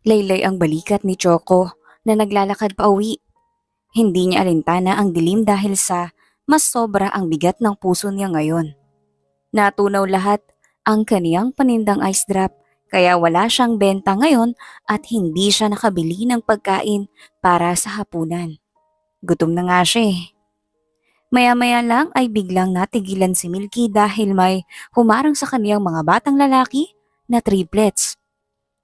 Laylay ang balikat ni Choco na naglalakad pa uwi. Hindi niya alintana ang dilim dahil sa mas sobra ang bigat ng puso niya ngayon. Natunaw lahat ang kaniyang panindang ice drop kaya wala siyang benta ngayon at hindi siya nakabili ng pagkain para sa hapunan. Gutom na nga siya eh. Maya-maya lang ay biglang natigilan si Milky dahil may humarang sa kaniyang mga batang lalaki na triplets.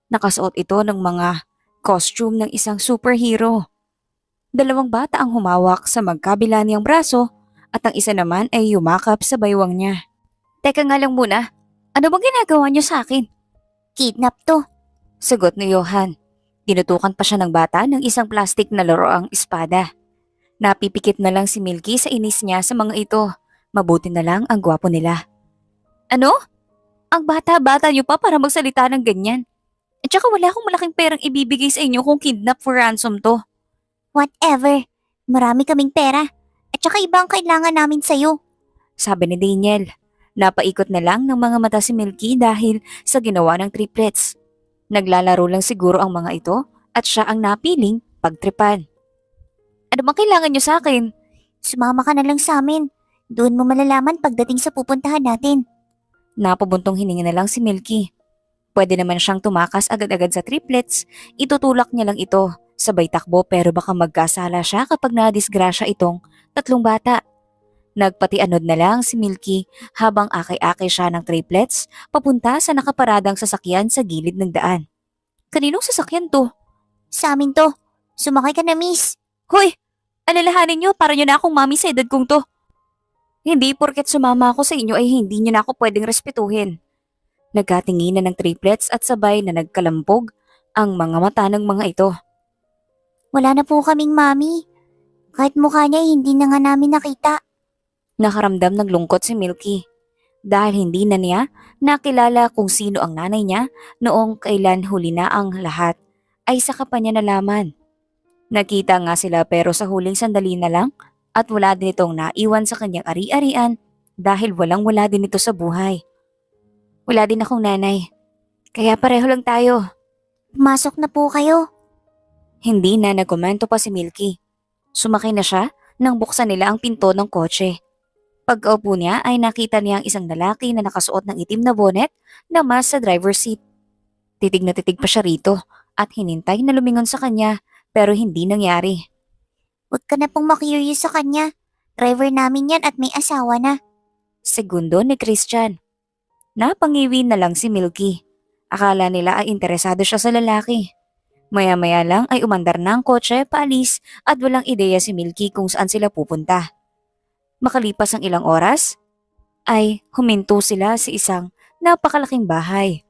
Nakasuot ito ng mga costume ng isang superhero. Dalawang bata ang humawak sa magkabila niyang braso at ang isa naman ay yumakap sa baywang niya. Teka nga lang muna, ano bang ginagawa niyo sa akin? Kidnap to. Sagot ni Johan. Tinutukan pa siya ng bata ng isang plastik na laroang espada. Napipikit na lang si Milky sa inis niya sa mga ito. Mabuti na lang ang gwapo nila. Ano? Ang bata-bata niyo pa para magsalita ng ganyan. At saka wala akong malaking perang ibibigay sa inyo kung kidnap for ransom to. Whatever. Marami kaming pera. At saka iba ang kailangan namin sa'yo. Sabi ni Daniel. Napaikot na lang ng mga mata si Milky dahil sa ginawa ng triplets. Naglalaro lang siguro ang mga ito at siya ang napiling pagtripan. Ano bang kailangan niyo sa akin? Sumama ka na lang sa amin. Doon mo malalaman pagdating sa pupuntahan natin. Napabuntong hininga na lang si Milky. Pwede naman siyang tumakas agad-agad sa triplets, itutulak niya lang ito, sabay takbo pero baka magkasala siya kapag nadisgrasya itong tatlong bata. Nagpatianod na lang si Milky habang akay-akay siya ng triplets papunta sa nakaparadang sasakyan sa gilid ng daan. Kaninong sasakyan to? Sa amin to. Sumakay ka na, miss. Hoy! Alalahanin niyo para niyo na akong mami sa edad kong to. Hindi porket sumama ako sa inyo ay hindi niyo na ako pwedeng respetuhin. Nagkatinginan ng triplets at sabay na nagkalampog ang mga mata ng mga ito. Wala na po kaming mami. Kahit mukha niya hindi na nga namin nakita. Nakaramdam ng lungkot si Milky dahil hindi na niya nakilala kung sino ang nanay niya noong kailan huli na ang lahat ay saka pa niya nalaman. Nakita nga sila pero sa huling sandali na lang at wala din itong naiwan sa kanyang ari-arian dahil walang-wala din ito sa buhay. Wala din akong nanay, kaya pareho lang tayo. Pumasok na po kayo. Hindi na nagkomento pa si Milky. Sumakay na siya nang buksan nila ang pinto ng kotse. Pagkaupo niya ay nakita niya ang isang lalaki na nakasuot ng itim na bonnet na mas sa driver's seat. Titig na titig pa siya rito at hinintay na lumingon sa kanya pero hindi nangyari. Huwag ka na pong makurious sa kanya. Driver namin yan at may asawa na. Segundo ni Christian. Napangiwi na lang si Milky. Akala nila ay interesado siya sa lalaki. Maya-maya lang ay umandar na ang kotse paalis at walang ideya si Milky kung saan sila pupunta. Makalipas ang ilang oras, ay huminto sila sa isang napakalaking bahay.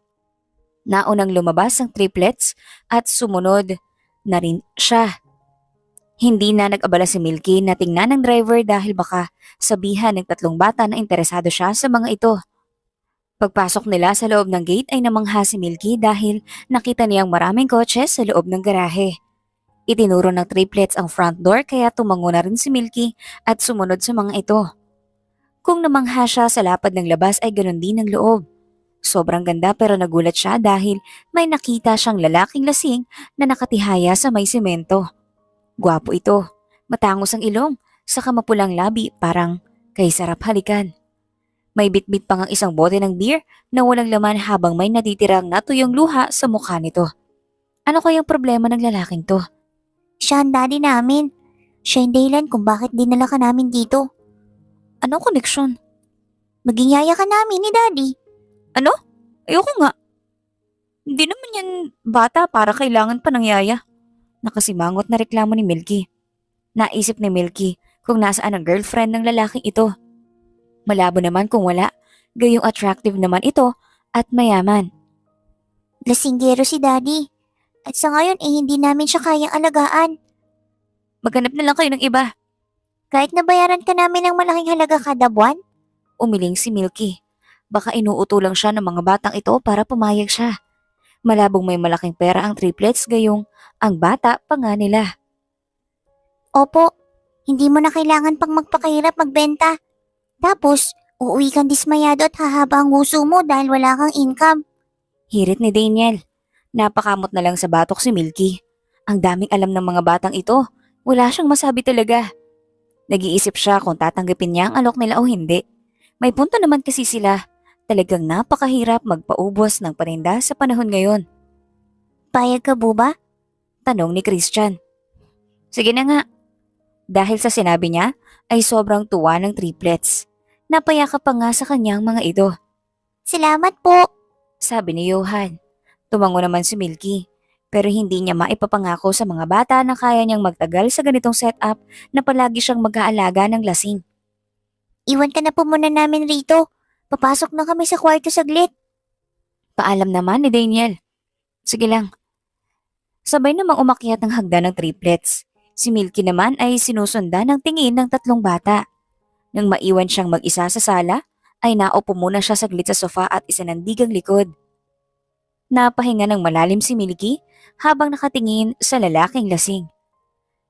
Naunang lumabas ang triplets at sumunod na rin siya. Hindi na nag-abala si Milky na tingnan ng driver dahil baka sabihan ng tatlong bata na interesado siya sa mga ito. Pagpasok nila sa loob ng gate ay namangha si Milky dahil nakita niyang maraming kotse sa loob ng garahe. Itinuro ng triplets ang front door kaya tumango na rin si Milky at sumunod sa mga ito. Kung namangha siya sa lapad ng labas ay ganoon din ang loob. Sobrang ganda pero nagulat siya dahil may nakita siyang lalaking lasing na nakatihaya sa may semento. Gwapo ito, matangos ang ilong, saka mapulang labi parang kay sarap halikan. May bitbit pa ngang isang bote ng beer na walang laman habang may natitirang natuyong luha sa mukha nito. Ano kayang problema ng lalaking to? Siya ang daddy namin. Siya yung dahilan kung bakit dinala ka namin dito. Anong koneksyon? Maging yaya ka namin ni daddy. Ano? Ayoko nga. Hindi naman yan bata para kailangan pa ng yaya. Nakasimangot na reklamo ni Milky. Naisip ni Milky kung nasaan ang girlfriend ng lalaking ito. Malabo naman kung wala, gayong attractive naman ito at mayaman. Lasinggero si daddy. At sa ngayon hindi namin siya kayang alagaan. Maghanap na lang kayo ng iba. Kahit nabayaran ka namin ng malaking halaga kada buwan. Umiling si Milky. Baka inuuto lang siya ng mga batang ito para pumayag siya. Malabong may malaking pera ang triplets gayong ang bata pa nga nila. Opo, hindi mo na kailangan pang magpakahirap magbenta. Tapos, uuwi kang dismayado at hahaba ang nguso mo dahil wala kang income. Hirit ni Daniel. Napakamot na lang sa batok si Milky. Ang daming alam ng mga batang ito. Wala siyang masabi talaga. Nag-iisip siya kung tatanggapin niya ang alok nila o hindi. May punto naman kasi sila. Talagang napakahirap magpaubos ng paninda sa panahon ngayon. Payag ka, Buba? Tanong ni Christian. Sige na nga. Dahil sa sinabi niya, ay sobrang tuwa ng triplets. Napayakap pa nga sa kanyang mga ito. Salamat po. Sabi ni Johan. Tumango naman si Milky. Pero hindi niya maipapangako sa mga bata na kaya niyang magtagal sa ganitong setup na palagi siyang mag-aalaga ng lasing. Iwan ka na po muna namin rito. Papasok na kami sa kwarto saglit. Paalam naman ni Daniel. Sige lang. Sabay namang umakyat ng hagdan ng triplets. Si Milky naman ay sinusundan ng tingin ng tatlong bata. Nang maiwan siyang mag-isa sa sala, ay naupo muna siya saglit sa sofa at isanandigang likod. Napahinga ng malalim si Milky habang nakatingin sa lalaking lasing.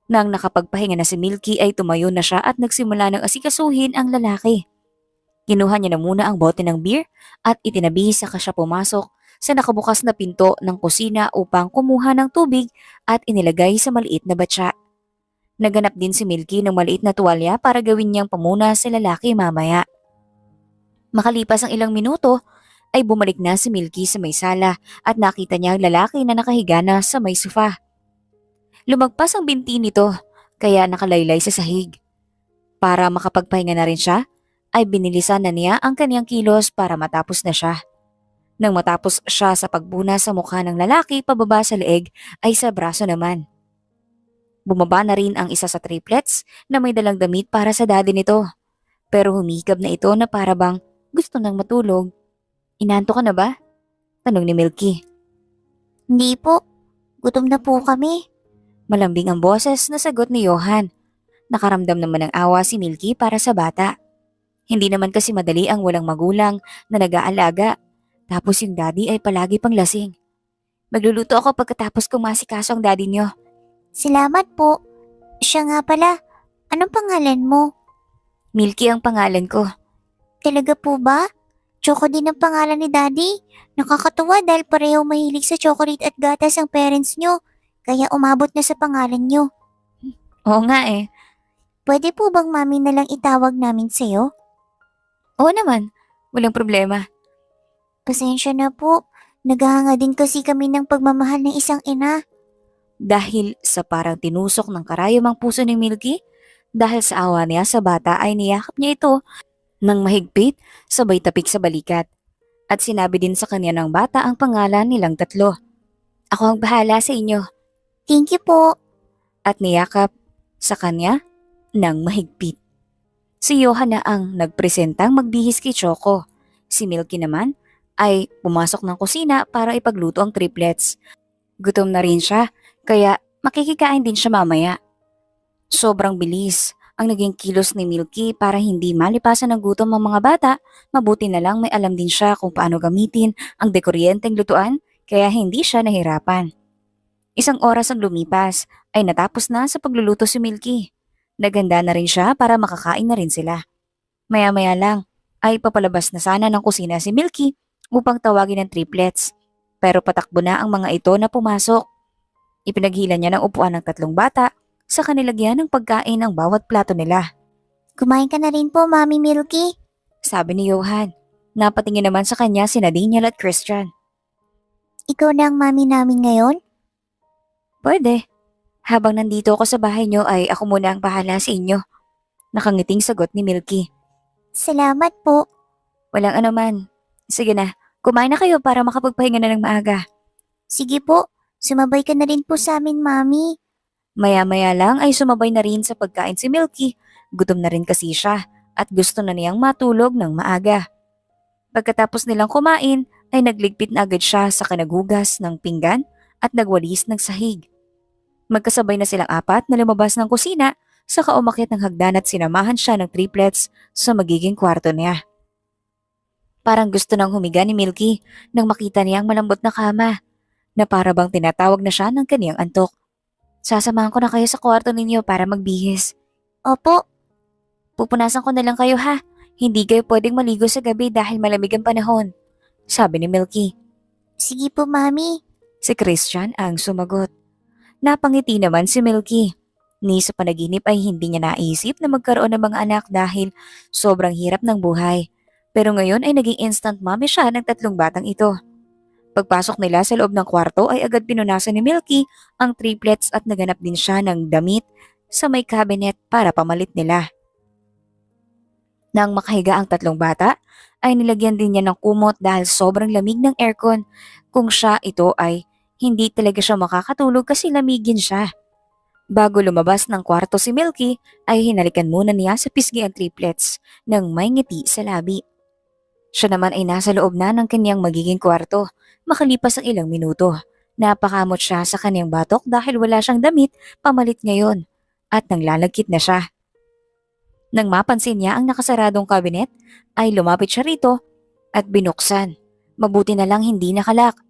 Nang nakapagpahinga na si Milky ay tumayo na siya at nagsimula ng asikasuhin ang lalaki. Kinuha niya na muna ang bote ng beer at itinabi saka siya pumasok sa nakabukas na pinto ng kusina upang kumuha ng tubig at inilagay sa maliit na batya. Naganap din si Milky ng maliit na tuwalya para gawin niyang pamuna sa lalaki mamaya. Makalipas ang ilang minuto, ay bumalik na si Milky sa may sala at nakita niya ang lalaki na nakahiga na sa may sofa. Lumagpas ang binti nito, kaya nakalaylay sa sahig. Para makapagpahinga na rin siya, ay binilisan na niya ang kanyang kilos para matapos na siya. Nang matapos siya sa pagbuna sa mukha ng lalaki pababa sa leeg, ay sa braso naman. Bumaba na rin ang isa sa triplets na may dalang damit para sa daddy nito. Pero humikab na ito na para bang gusto nang matulog. Inanto ka na ba? Tanong ni Milky. Hindi po. Gutom na po kami. Malambing ang boses na sagot ni Johan. Nakaramdam naman ng awa si Milky para sa bata. Hindi naman kasi madali ang walang magulang na nag-aalaga. Tapos yung daddy ay palagi pang lasing. Magluluto ako pagkatapos kumasikaso ang daddy niyo. Salamat po. Siya nga pala. Anong pangalan mo? Milky ang pangalan ko. Talaga po ba? Choco din ang pangalan ni Daddy. Nakakatuwa dahil pareho mahilig sa chocolate at gatas ang parents nyo. Kaya umabot na sa pangalan nyo. Oo nga eh. Pwede po bang mami na lang itawag namin sa'yo? Oo naman. Walang problema. Pasensya na po. Naghahanga din kasi kami ng pagmamahal ng isang ina. Dahil sa parang tinusok ng karayom ang puso ni Milky, dahil sa awa niya sa bata ay niyakap niya ito nang mahigpit sabay tapik sa balikat. At sinabi din sa kanya ng bata ang pangalan nilang tatlo. Ako ang bahala sa inyo. Thank you po. At niyakap sa kanya ng mahigpit. Si Johan na ang nagpresentang magbihis kay Choco. Si Milky naman ay pumasok ng kusina para ipagluto ang triplets. Gutom na rin siya, kaya makikikain din siya mamaya. Sobrang bilis ang naging kilos ni Milky para hindi malipasan ng gutom ang mga bata. Mabuti na lang may alam din siya kung paano gamitin ang dekuryenteng lutuan, kaya hindi siya nahirapan. Isang oras ang lumipas ay natapos na sa pagluluto si Milky. Naganda na rin siya para makakain na rin sila. Maya-maya lang ay papalabas na sana ng kusina si Milky upang tawagin ng triplets. Pero patakbo na ang mga ito na pumasok. Ipinaghila niya ng upuan ng tatlong bata sa kanilagyan ng pagkain ng bawat plato nila. Kumain ka na rin po, Mami Milky. Sabi ni Johan. Napatingin naman sa kanya sina Daniel at Christian. Ikaw na ang mami namin ngayon? Pwede. Habang nandito ako sa bahay niyo ay ako muna ang bahala sa inyo. Nakangiting sagot ni Milky. Salamat po. Walang anuman. Sige na, kumain na kayo para makapagpahinga na ng maaga. Sige po, sumabay ka na rin po sa amin, Mami. Maya-maya lang ay sumabay na rin sa pagkain si Milky. Gutom na rin kasi siya at gusto na niyang matulog ng maaga. Pagkatapos nilang kumain ay nagligpit na agad siya sa kanaghugas ng pinggan at nagwalis ng sahig. Magkasabay na silang apat na lumabas ng kusina saka umakyat ng hagdan at sinamahan siya ng triplets sa magiging kwarto niya. Parang gusto nang humiga ni Milky nang makita niya ang malambot na kama na para bang tinatawag na siya ng kaniyang antok. Sasamahan ko na kayo sa kwarto ninyo para magbihis. Opo, Pupunasan ko na lang kayo ha. Hindi kayo pwedeng maligo sa gabi dahil malamig ang panahon. Sabi ni Milky. sige po, Mami. Si Christian ang sumagot. Napangiti naman si Milky. Ni sa panaginip ay hindi niya naisip na magkaroon ng mga anak dahil sobrang hirap ng buhay. Pero ngayon ay naging instant mommy siya ng 3 batang ito. Pagpasok nila sa loob ng kwarto ay agad pinunasan ni Milky ang triplets at naganap din siya ng damit sa may cabinet para pamalit nila. Nang makahiga ang 3 bata, ay nilagyan din niya ng kumot dahil sobrang lamig ng aircon. Kung siya ito ay hindi talaga siya makakatulog kasi lamigin siya. Bago lumabas ng kwarto si Milky ay hinalikan muna niya sa pisngi ang triplets nang may ngiti sa labi. Siya naman ay nasa loob na ng kanyang magiging kwarto makalipas ang ilang minuto. Napakamot siya sa kanyang batok dahil wala siyang damit pamalit ngayon at nanglalagkit na siya. Nang mapansin niya ang nakasaradong kabinet ay lumapit siya rito at binuksan. Mabuti na lang hindi nakalak.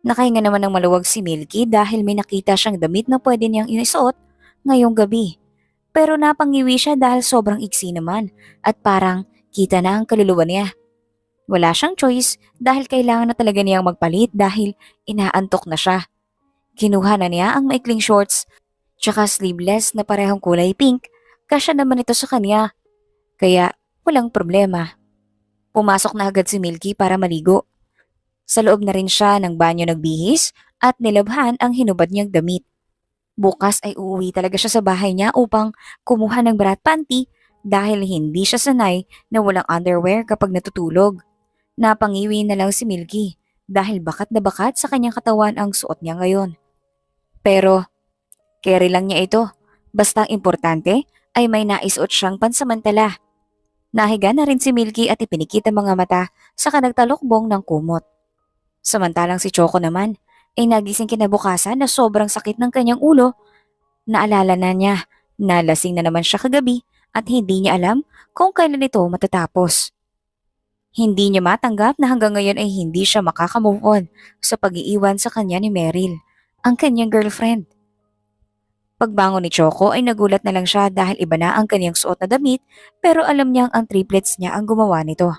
Nakahinga naman ng maluwag si Milky dahil may nakita siyang damit na pwede niyang isuot ngayong gabi. Pero napangiwi siya dahil sobrang iksi naman at parang kita na ang kaluluwa niya. Wala siyang choice dahil kailangan na talaga niyang magpalit dahil inaantok na siya. Kinuha na niya ang maikling shorts tsaka sleeveless na parehong kulay pink. Kasya naman ito sa kanya. Kaya walang problema. Pumasok na agad si Milky para maligo. Sa loob na rin siya ng banyo nagbihis at nilabhan ang hinubad niyang damit. Bukas ay uuwi talaga siya sa bahay niya upang kumuha ng bra at panty dahil hindi siya sanay na walang underwear kapag natutulog. Napangiwi na lang si Milky dahil bakat na bakat sa kanyang katawan ang suot niya ngayon. Pero carry lang niya ito. Basta ang importante ay may naisuot siyang pansamantala. Nahiga na rin si Milky at ipinikit ang mga mata sa nagtalokbong ng kumot. Samantalang si Choco naman ay nagising kinabukasan na sobrang sakit ng kanyang ulo. Naalala na niya na lasing na naman siya kagabi at hindi niya alam kung kailan ito matatapos. Hindi niya matanggap na hanggang ngayon ay hindi siya makakamove on sa pag-iiwan sa kanya ni Meryl, ang kanyang girlfriend. Pagbangon ni Choco ay nagulat na lang siya dahil iba na ang kanyang suot na damit pero alam niyang ang triplets niya ang gumawa nito.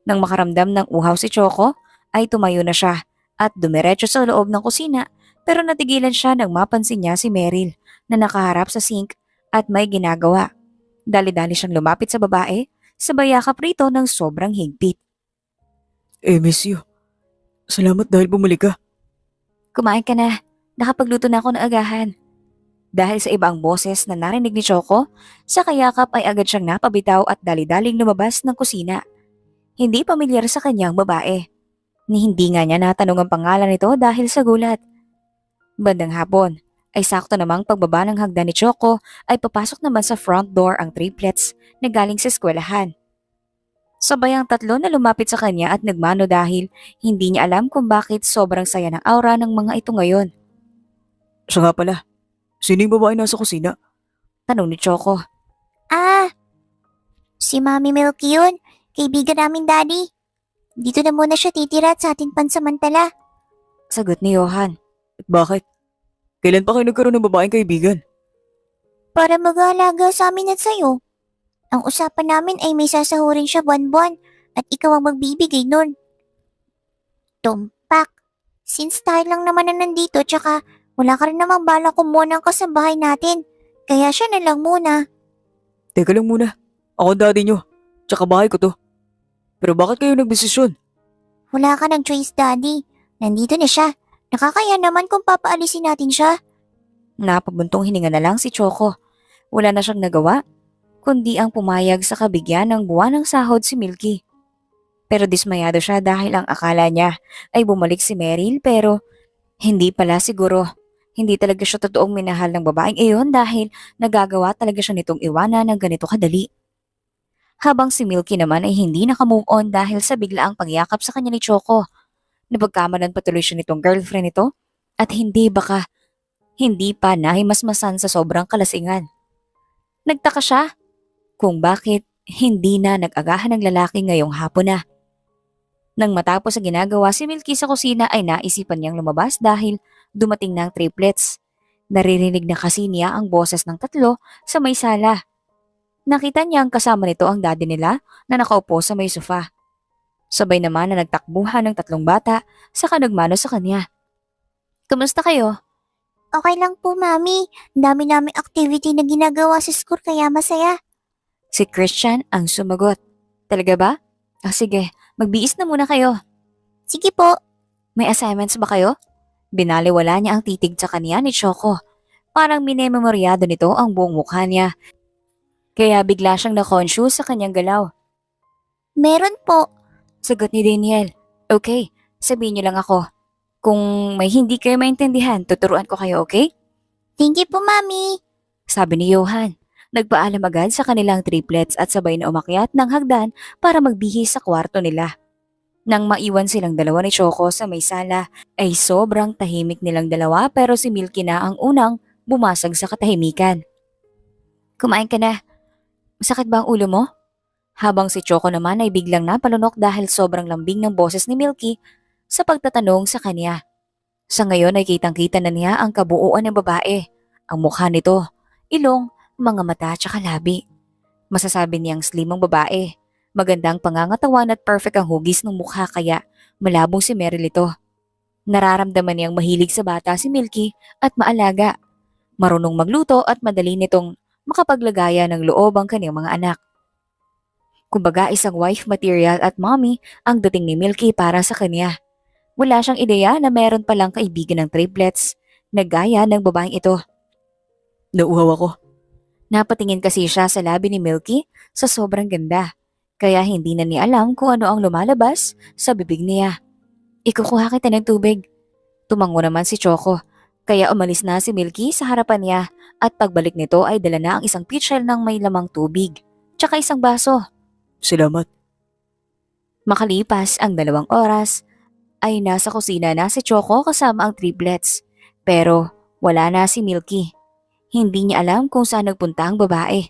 Nang makaramdam ng uhaw si Choco, ay tumayo na siya at dumiretso sa loob ng kusina pero natigilan siya nang mapansin niya si Meryl na nakaharap sa sink at may ginagawa. Dali-dali siyang lumapit sa babae, sabay yakap rito ng sobrang higpit. Miss you. Salamat dahil bumalik ka. Kumain ka na, nakapagluto na ako ng agahan. Dahil sa ibang boses na narinig ni Choco, sa kayakap ay agad siyang napabitaw at dali-daling lumabas ng kusina. Hindi pamilyar sa kanyang babae. Ni hindi nga niya natanong ang pangalan nito dahil sa gulat. Bandang hapon, ay sakto namang pagbaba ng hagdan ni Choco ay papasok naman sa front door ang triplets na galing sa eskwelahan. Sabay ang tatlo na lumapit sa kanya at nagmano dahil hindi niya alam kung bakit sobrang saya ng aura ng mga ito ngayon. Siya nga pala. Sino yung babae nasa kusina? Tanong ni Choco. Ah, si Mami Milky yun. Kaibigan namin Daddy. Dito na muna siya titira at sa atin pansamantala. Sagot ni Johan. At bakit? Kailan pa kayo nagkaroon ng babaeng kaibigan? Para mag-aalaga sa amin at sa'yo. Ang usapan namin ay may sasahurin siya buwan-buwan at ikaw ang magbibigay nun. Tumpak. Since tayo lang naman na nandito tsaka wala ka rin namang bala kumuha ng kasambahay natin. Kaya siya na lang muna. Teka lang muna. Ako ang daddy nyo. Tsaka bahay ko to. Pero bakit kayo nagdesisyon? Wala ka ng choice, Daddy. Nandito na siya. Nakakaya naman kung papaalisin natin siya. Napabuntong hininga na lang si Choco. Wala na siyang nagawa, kundi ang pumayag sa kabigyan ng buwan ng sahod si Milky. Pero dismayado siya dahil ang akala niya ay bumalik si Meryl pero hindi pala siguro. Hindi talaga siya totoong minahal ng babaeng iyon dahil nagagawa talaga siya nitong iwanan ng ganito kadali. Habang si Milky naman ay hindi nakamove on dahil sa biglaang pangyakap sa kanya ni Choco. Napagkamalan patuloy siya nitong girlfriend nito at hindi pa nahimasmasan sa sobrang kalasingan. Nagtaka siya kung bakit hindi na nag-agahan ng lalaki ngayong hapon na. Nang matapos ang ginagawa si Milky sa kusina ay naisipan niyang lumabas dahil dumating na ang triplets. Naririnig na kasi niya ang boses ng tatlo sa may sala. Nakita niya ang kasama nito ang daddy nila na nakaupo sa may sofa. Sabay naman na nagtakbuhan ng tatlong bata saka nagmano sa kanya. Kumusta kayo? Okay lang po, Mami. Ang dami naming activity na ginagawa sa school kaya masaya. Si Christian ang sumagot. Talaga ba? Sige, magbiis na muna kayo. Sige po. May assignments ba kayo? Binaliwala niya ang titig sa kanya ni Choco. Parang minememoryado nito ang buong mukha niya. Kaya bigla siyang na-conscious sa kanyang galaw. Meron po. Sagot ni Daniel. Okay, sabihin niyo lang ako. Kung may hindi kayo maintindihan, tuturuan ko kayo, okay? Thank you po, Mami. Sabi ni Johan. Nagpaalam agad sa kanilang triplets at sabay na umakyat ng hagdan para magbihis sa kwarto nila. Nang maiwan silang dalawa ni Choco sa may sala, ay sobrang tahimik nilang dalawa pero si Milky na ang unang bumasag sa katahimikan. Kumain ka na. Masakit ba ang ulo mo? Habang si Choco naman ay biglang napalunok dahil sobrang lambing ng boses ni Milky sa pagtatanong sa kanya. Sa ngayon ay kitang-kita na niya ang kabuuan ng babae. Ang mukha nito, ilong, mga mata at labi. Masasabi niyang slim ang babae. Magandang pangangatawan at perfect ang hugis ng mukha kaya malabong si Meryl ito. Nararamdaman niyang mahilig sa bata si Milky at maalaga. Marunong magluto at madali nitong makapaglagaya ng loob ang kanyang mga anak. Kumbaga isang wife material at mommy ang dating ni Milky para sa kanya. Wala siyang ideya na meron palang kaibigan ng triplets na gaya ng babaeng ito. Nauhaw ako. Napatingin kasi siya sa labi ni Milky sa sobrang ganda. Kaya hindi na niya alam kung ano ang lumalabas sa bibig niya. Ikukuha kita ng tubig. Tumango naman si Choco. Kaya umalis na si Milky sa harapan niya at pagbalik nito ay dala na ang isang pitcher ng may lamang tubig. Tsaka isang baso. Salamat. Makalipas ang 2 oras, ay nasa kusina na si Choco kasama ang triplets. Pero wala na si Milky. Hindi niya alam kung saan nagpunta ang babae.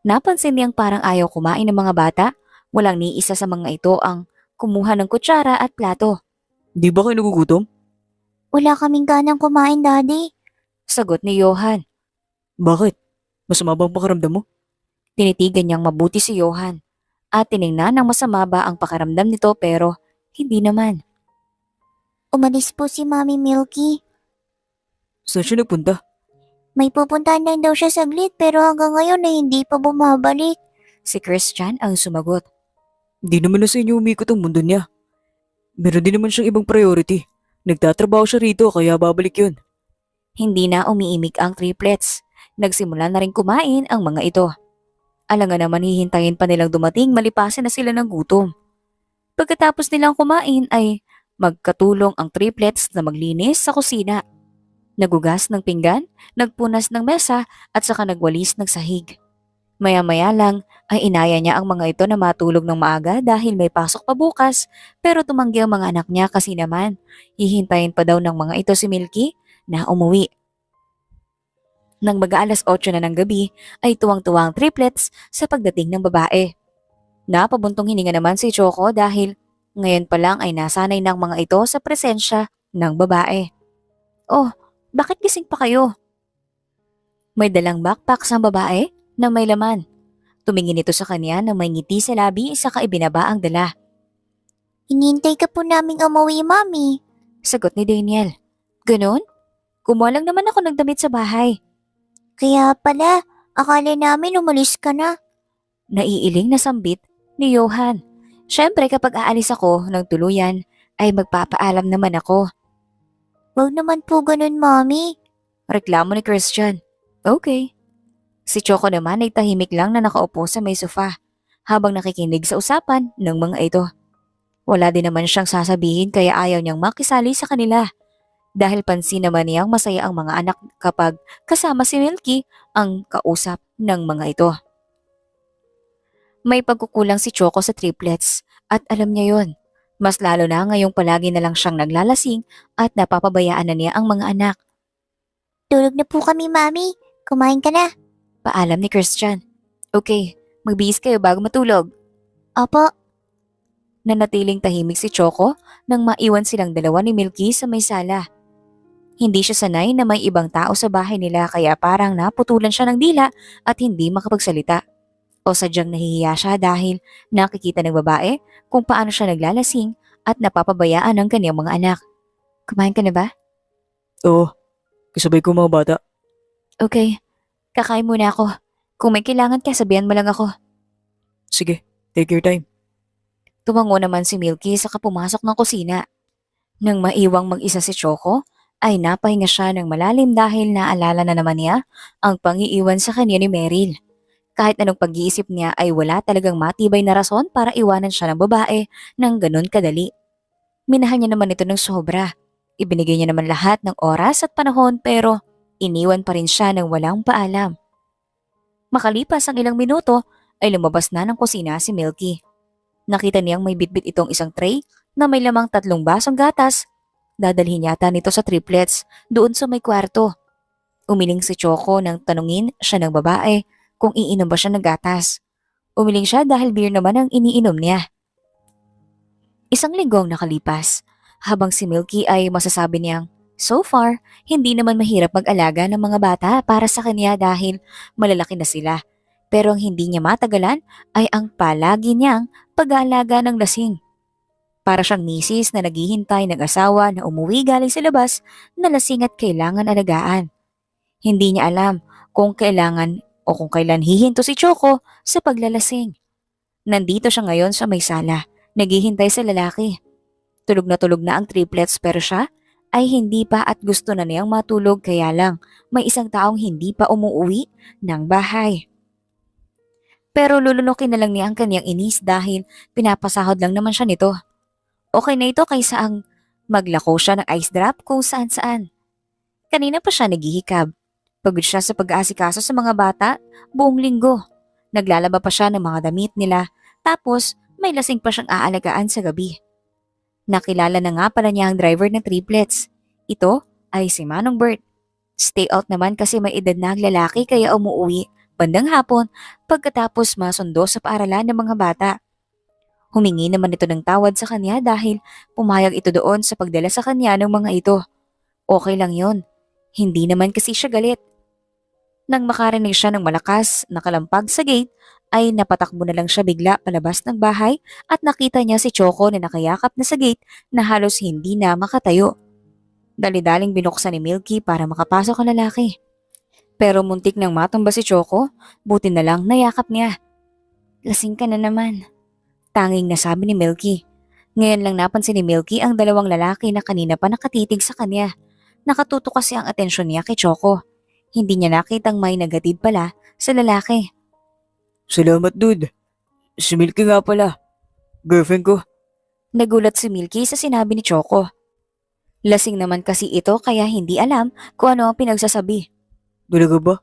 Napansin niyang parang ayaw kumain ng mga bata. Walang ni isa sa mga ito ang kumuha ng kutsara at plato. Di ba kayo nagugutom? Wala kaming ganang kumain, Daddy. Sagot ni Johan. Bakit? Masama ba ang pakiramdam mo? Tinitigan niyang mabuti si Johan. At tiningnan ng masama ba ang pakiramdam nito pero hindi naman. Umalis po si Mami Milky. Saan siya nagpunta? May pupuntahan lang daw siya saglit pero hanggang ngayon ay hindi pa bumabalik. Si Christian ang sumagot. Di naman na sa inyo umikot ang mundo niya. Meron din naman siyang ibang priority. Nagtatrabaho siya rito kaya babalik yun. Hindi na umiimik ang triplets. Nagsimula na rin kumain ang mga ito. Alangan naman hihintayin pa nilang dumating malipasan na sila ng gutom. Pagkatapos nilang kumain ay magkatulong ang triplets na maglinis sa kusina. Nagugas ng pinggan, nagpunas ng mesa at saka nagwalis ng sahig. Maya-maya lang ay inaya niya ang mga ito na matulog ng maaga dahil may pasok pa bukas pero tumanggi ang mga anak niya kasi naman hihintayin pa daw ng mga ito si Milky na umuwi. Nang mag-aalas 8 na ng gabi ay tuwang-tuwa ang triplets sa pagdating ng babae. Napabuntong hininga naman si Choco dahil ngayon pa lang ay nasanay ng mga ito sa presensya ng babae. Oh, bakit gising pa kayo? May dalang backpack sa babae na may laman. Tumingin ito sa kanya na may ngiti sa labi saka ibinaba ang dala. Hinintay ka po naming umuwi, Mami. Sagot ni Daniel. Ganon? Kumuha lang naman ako ng damit sa bahay. Kaya pala, akala namin umalis ka na. Naiiling na sambit ni Johan. Siyempre kapag aalis ako ng tuluyan ay magpapaalam naman ako. Wag naman po ganun, Mami. Reklamo ni Christian. Okay. Si Choco naman ay tahimik lang na nakaupo sa may sofa habang nakikinig sa usapan ng mga ito. Wala din naman siyang sasabihin kaya ayaw niyang makisali sa kanila. Dahil pansin naman niyang masaya ang mga anak kapag kasama si Milky ang kausap ng mga ito. May pagkukulang si Choco sa triplets at alam niya yon. Mas lalo na ngayong palagi na lang siyang naglalasing at napapabayaan na niya ang mga anak. Tulog na po kami, Mami. Kumain ka na. Paalam ni Christian. Okay, magbihis kayo bago matulog. Opo. Nanatiling tahimik si Choco nang maiwan silang dalawa ni Milky sa may sala. Hindi siya sanay na may ibang tao sa bahay nila kaya parang naputulan siya ng dila at hindi makapagsalita. O sadyang nahihiya siya dahil nakikita ng babae kung paano siya naglalasing at napapabayaan ng kanyang mga anak. Kumain ka na ba? Oo, kasabay ko mga bata. Okay, kakain muna ako. Kung may kailangan ka, sabihan mo lang ako. Sige, take your time. Tumango naman si Milky saka pumasok ng kusina. Nang maiwang mag-isa si Choco, ay napahinga siya ng malalim dahil naalala na naman niya ang pangiiwan sa kanya ni Meryl. Kahit anong pag-iisip niya ay wala talagang matibay na rason para iwanan siya ng babae ng ganun kadali. Minahal niya naman ito ng sobra. Ibinigay niya naman lahat ng oras at panahon pero iniwan pa rin siya ng walang paalam. Makalipas ang ilang minuto ay lumabas na ng kusina si Milky. Nakita niyang may bitbit itong isang tray na may lamang 3 basong gatas. Dadalhin yata nito sa triplets doon sa may kwarto. Umiling si Choco nang tanungin siya ng babae kung iinom ba siya ng gatas. Umiling siya dahil beer naman ang iniinom niya. Isang linggong nakalipas, habang si Milky ay masasabi niyang, so far, hindi naman mahirap mag-alaga ng mga bata para sa kanya dahil malalaki na sila. Pero ang hindi niya matagalan ay ang palagi niyang pag-aalaga ng lasing. Para siyang misis na naghihintay ng asawa na umuwi galing sa labas na lasing at kailangan alagaan. Hindi niya alam kung kailangan o kung kailan hihinto si Choco sa paglalasing. Nandito siya ngayon sa may sala, naghihintay sa lalaki. Tulog na ang triplets pero siya ay hindi pa at gusto na niyang matulog kaya lang may isang taong hindi pa umuwi ng bahay. Pero lulunukin na lang niya ang kanyang inis dahil pinapasahod lang naman siya nito. Okay na ito kaysa ang maglako siya ng ice drop kung saan-saan. Kanina pa siya naghihikab. Pagod siya sa pag-aasikaso sa mga bata buong linggo. Naglalaba pa siya ng mga damit nila tapos may lasing pa siyang aalagaan sa gabi. Nakilala na nga pala niya ang driver ng triplets. Ito ay si Manong Bert. Stay out naman kasi may edad na ang lalaki kaya umuwi bandang hapon pagkatapos masundo sa paaralan ng mga bata. Humingi naman ito ng tawad sa kanya dahil pumayag ito doon sa pagdala sa kanya ng mga ito. Okay lang yon. Hindi naman kasi siya galit. Nang makarinig siya ng malakas na kalampag sa gate, ay napatakbo na lang siya bigla palabas ng bahay at nakita niya si Choco na nakayakap na sa gate na halos hindi na makatayo. Dali-daling binuksan ni Milky para makapasok ang lalaki. Pero muntik nang matumba si Choco, buti na lang nayakap niya. Lasing ka na naman. Tanging nasabi ni Milky. Ngayon lang napansin ni Milky ang 2 lalaki na kanina pa nakatitig sa kanya. Nakatuto kasi ang atensyon niya kay Choco. Hindi niya nakitang may nagatid pala sa lalaki. Salamat, dude. Si Milky nga pala. Girlfriend ko. Nagulat si Milky sa sinabi ni Choco. Lasing naman kasi ito kaya hindi alam kung ano ang pinagsasabi. Talaga ba?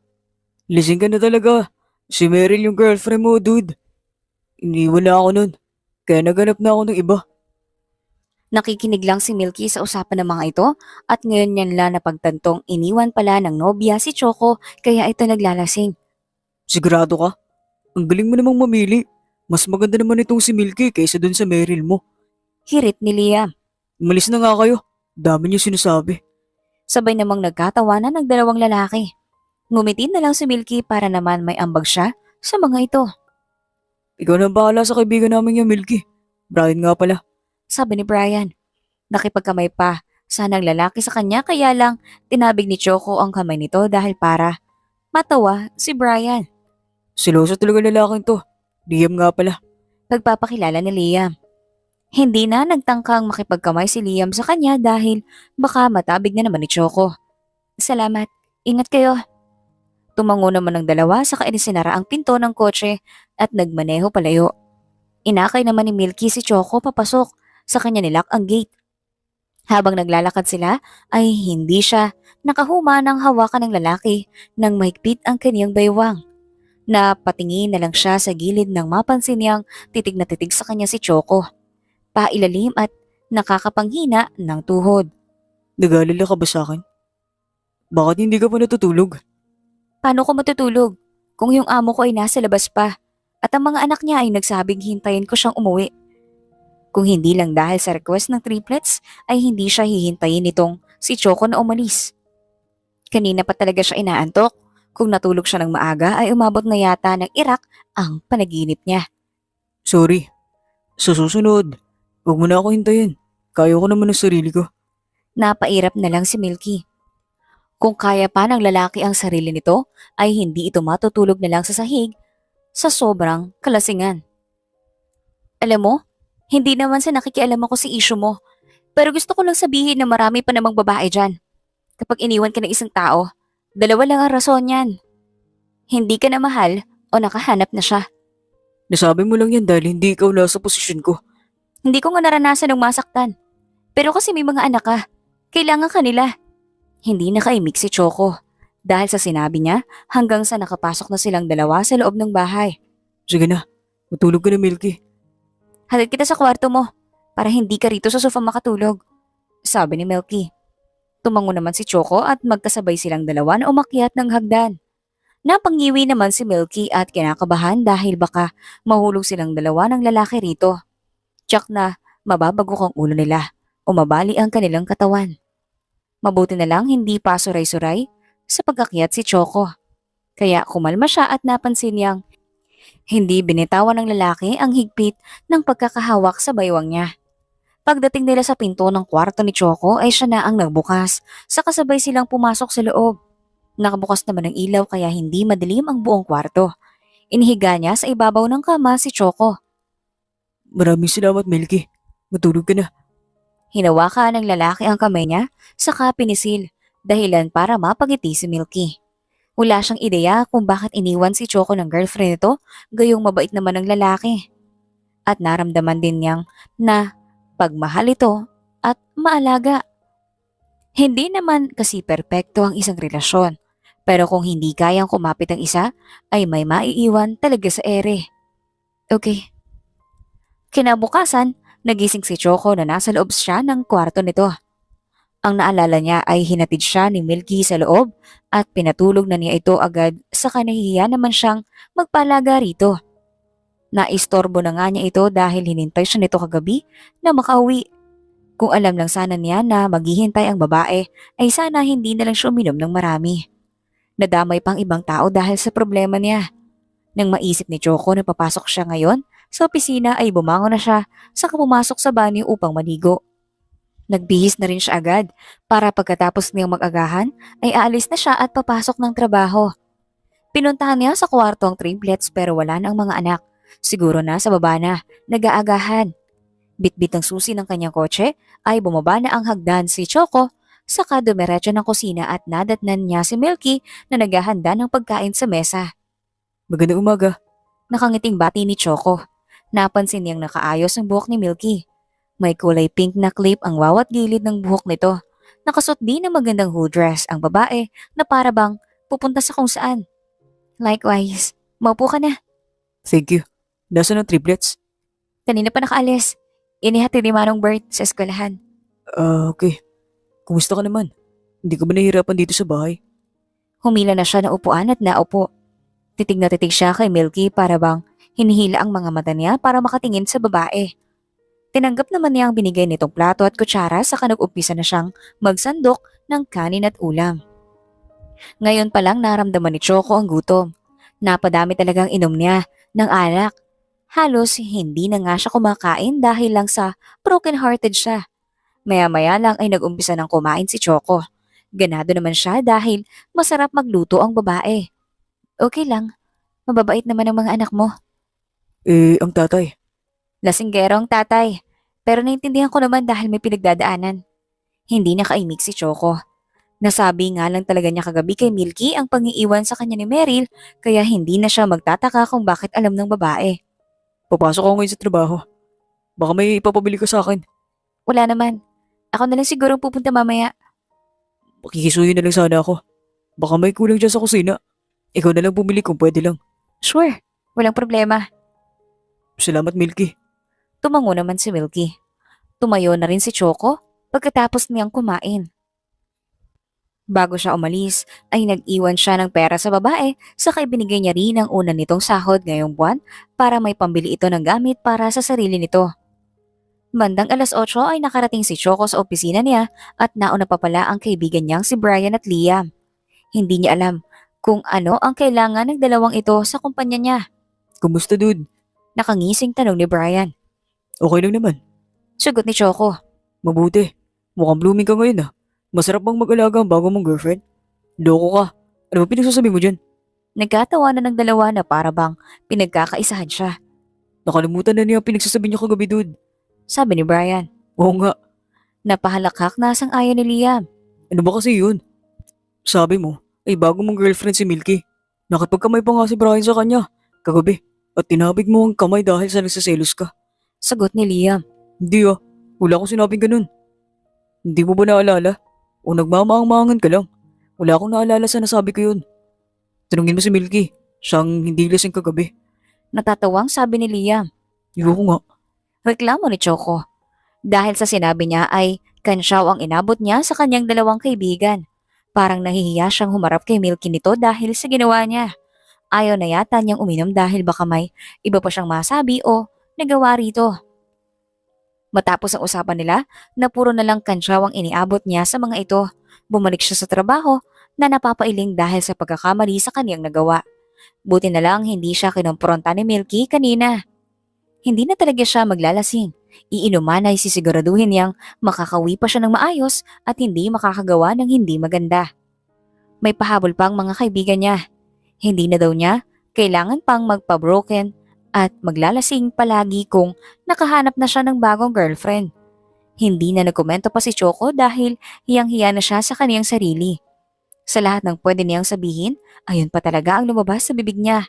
Lasing ka na talaga. Si Meryl yung girlfriend mo, dude. Iniwan na ako nun. Kaya naganap na ako ng iba. Nakikinig lang si Milky sa usapan ng mga ito at ngayon niyan lang napagtantong iniwan pala ng nobya si Choco kaya ito naglalasing. Sigurado ka? Ang galing mo namang mamili. Mas maganda naman itong si Milky kaysa dun sa Meryl mo. Hirit ni Liam. Umalis na nga kayo. Dami niyo sinasabi. Sabay namang nagkatawanan ng 2 lalaki. Ngumiti na lang si Milky para naman may ambag siya sa mga ito. Ikaw na ang bahala sa kaibigan namin yung Milky. Brian nga pala. Sabi ni Brian. Nakipagkamay pa sana ang lalaki sa kanya kaya lang tinabig ni Choco ang kamay nito dahil para matawa si Brian. Siloso talaga lalaking to. Liam nga pala. Pagpapakilala ni Liam. Hindi na nagtangkang makipagkamay si Liam sa kanya dahil baka matabig na naman ni Choco. Salamat. Ingat kayo. Tumango naman ng 2 saka inisinara ang pinto ng kotse at nagmaneho palayo. Inakay naman ni Milky si Choco papasok sa kanya nilak ang gate. Habang naglalakad sila ay hindi siya nakahuma ng hawakan ng lalaki nang mahigpit ang kaniyang baywang. Napatingin na lang siya sa gilid nang mapansin niyang titig na titig sa kanya si Choco. Pailalim at nakakapanghina ng tuhod. Nag-aalala ka ba sa akin? Bakit hindi ka pa natutulog? Paano ko matutulog kung yung amo ko ay nasa labas pa at ang mga anak niya ay nagsabing hintayin ko siyang umuwi? Kung hindi lang dahil sa request ng triplets ay hindi siya hihintayin nitong si Choco na umalis. Kanina pa talaga siya inaantok Kung natulog siya ng maaga ay umabot na yata ng irak ang panaginip niya. Sorry. Sa susunod, huwag mo na ako hintayin. Kaya ko naman ang sarili ko. Napairap na lang si Milky. Kung kaya pa ng lalaki ang sarili nito, ay hindi ito matutulog na lang sa sahig sa sobrang kalasingan. Alam mo, hindi naman sa nakikialam ako sa issue mo, pero gusto ko lang sabihin na marami pa namang babae dyan. Kapag iniwan ka ng isang tao, dalawa lang ang rason yan. Hindi ka na mahal o nakahanap na siya. Nasabi mo lang yan dahil hindi ikaw nasa posisyon ko. Hindi ko nga naranasan ng masaktan. Pero kasi may mga anak ka, kailangan ka nila. Hindi nakaimik si Choco dahil sa sinabi niya hanggang sa nakapasok na silang dalawa sa loob ng bahay. Sige na, matulog ka na Milky. Hatid kita sa kwarto mo para hindi ka rito sa sofa makatulog, sabi ni Milky. Tumango naman si Choco at magkasabay silang dalawa na umakyat ng hagdan. Napangiwi naman si Milky at kinakabahan dahil baka mahulog silang dalawa ng lalaki rito. Tsak na mababagok ang ulo nila o mabali ang kanilang katawan. Mabuti na lang hindi pa suray-suray sa pag-akyat si Choco. Kaya kumalma siya at napansin niyang hindi binitawan ng lalaki ang higpit ng pagkakahawak sa baywang niya. Pagdating nila sa pinto ng kwarto ni Choco ay siya na ang nagbukas, sa kasabay silang pumasok sa loob. Nakabukas naman ang ilaw kaya hindi madilim ang buong kwarto. Inihiga niya sa ibabaw ng kama si Choco. Maraming salamat Milky. Matulog ka na. Hinawakan ng lalaki ang kamay niya, saka pinisil, dahilan para mapagiti si Milky. Wala siyang ideya kung bakit iniwan si Choco ng girlfriend nito, gayong mabait naman ng lalaki. At naramdaman din niyang na pagmahal ito at maalaga. Hindi naman kasi perpekto ang isang relasyon, pero kung hindi kayang kumapit ang isa, ay may maiiwan talaga sa ere. Okay. Kinabukasan, nagising si Choco na nasa loob siya ng kwarto nito. Ang naalala niya ay hinatid siya ni Milky sa loob at pinatulog na niya ito agad, saka nahihiya naman siyang magpalaga rito. Naistorbo na nga niya ito dahil hinintay siya nito kagabi na makauwi. Kung alam lang sana niya na maghihintay ang babae, ay sana hindi na lang siya uminom ng marami. Nadamay pang ibang tao dahil sa problema niya. Nang maisip ni Choco na papasok siya ngayon, sa opisina ay bumangon na siya, saka pumasok sa banyo upang maligo. Nagbihis na rin siya agad para pagkatapos niyang mag-agahan ay aalis na siya at papasok ng trabaho. Pinuntahan niya sa kwarto ang triplets pero wala na ang mga anak. Siguro na sa baba na, nag-aagahan. Bitbit ang susi ng kanyang kotse ay bumaba na ang hagdan si Choco, saka dumiretso ng kusina at nadatnan niya si Milky na naghahanda ng pagkain sa mesa. Magandang umaga. Nakangiting bati ni Choco. Napansin niyang nakaayos ang buhok ni Milky. May kulay pink na clip ang bawat gilid ng buhok nito. Nakasuot din ng magandang hood dress ang babae na para bang pupunta sa kung saan. Likewise, maupo ka na. Thank you. Nasaan ang triplets? Kanina pa nakaalis. Inihatid ni Manong Bert sa eskwelahan. Okay. Kumusta ka naman? Hindi ka ba nahihirapan dito sa bahay? Humila na siya ng upuan at naupo. Titig na titig siya kay Milky para bang hinihila ang mga mata niya para makatingin sa babae. Tinanggap naman niya ang binigay nitong plato at kutsara saka nag-umpisa na siyang magsandok ng kanin at ulam. Ngayon pa lang naramdaman ni Choco ang gutom. Napadami talagang inom niya ng alak. Halos hindi na nga siya kumakain dahil lang sa broken-hearted siya. Maya-maya lang ay nag-umpisa ng kumain si Choco. Ganado naman siya dahil masarap magluto ang babae. Okay lang, mababait naman ang mga anak mo. Ang tatay. Lasinggero ang tatay, pero naintindihan ko naman dahil may pinagdadaanan. Hindi nakaimik si Choco. Nasabi nga lang talaga niya kagabi kay Milky ang pangiiwan sa kanya ni Meryl kaya hindi na siya magtataka kung bakit alam ng babae. Papasok ako ngayon sa trabaho. Baka may ipapabili ka sa akin. Wala naman. Ako na lang siguro pupunta mamaya. Makikisuyo na lang sana ako. Baka may kulang dyan sa kusina. Ikaw na lang bumili kung pwede lang. Sure, walang problema. Salamat Milky. Tumango naman si Milky. Tumayo na rin si Choco pagkatapos niyang kumain. Bago siya umalis, ay nag-iwan siya ng pera sa babae saka ibinigay niya rin ang una nitong sahod ngayong buwan para may pambili ito ng gamit para sa sarili nito. Bandang 8:00 ay nakarating si Choco sa opisina niya at nauna pa pala ang kaibigan niyang si Brian at Liam. Hindi niya alam kung ano ang kailangan ng dalawang ito sa kumpanya niya. Kumusta, dude? Nakangising tanong ni Brian. Okay lang naman. Sagot ni Choco. Mabuti. Mukhang blooming ka ngayon ah. Masarap bang mag-alaga ang bago mong girlfriend? Loko ka. Ano ba pinagsasabi mo dyan? Nagkatawanan ng dalawa na para bang pinagkakaisahan siya. Nakalimutan na niya ang pinagsasabi niya kagabi, dude. Sabi ni Brian. Oo nga. Napahalakhak na sang-ayon ni Liam. Ano ba kasi yun? Sabi mo, ay bago mong girlfriend si Milky. Nakipagkamay pa nga si Brian sa kanya. Kagabi. At tinabig mo ang kamay dahil sa nagsaselos ka. Sagot ni Liam. Hindi ah. Wala akong sinabing ganun. Hindi mo ba naalala? O nagmamaang-maangan ka lang? Wala akong naalala sa nasabi ko yun. Tanungin mo si Milky. Siyang hindi lasing kagabi. Natatawang sabi ni Liam. Ayoko nga. Reklamo ni Choco. Dahil sa sinabi niya ay kansyaw ang inabot niya sa kanyang dalawang kaibigan. Parang nahihiya siyang humarap kay Milky nito dahil sa ginawa niya. Ayaw na yata niyang uminom dahil baka may iba pa siyang masabi o nagawa rito. Matapos ang usapan nila na puro na lang kansyaw ang iniabot niya sa mga ito, bumalik siya sa trabaho na napapailing dahil sa pagkakamali sa kanyang nagawa. Buti na lang hindi siya kinompronta ni Milky kanina. Hindi na talaga siya maglalasing. Iinuman ay sisiguraduhin niyang makakawi pa siya ng maayos at hindi makakagawa ng hindi maganda. May pahabol pang mga kaibigan niya. Hindi na daw niya kailangan pang magpa-broken at maglalasing palagi kung nakahanap na siya ng bagong girlfriend. Hindi na nagkomento pa si Choco dahil hiyang-hiya na siya sa kaniyang sarili. Sa lahat ng pwede niyang sabihin, ayun pa talaga ang lumabas sa bibig niya.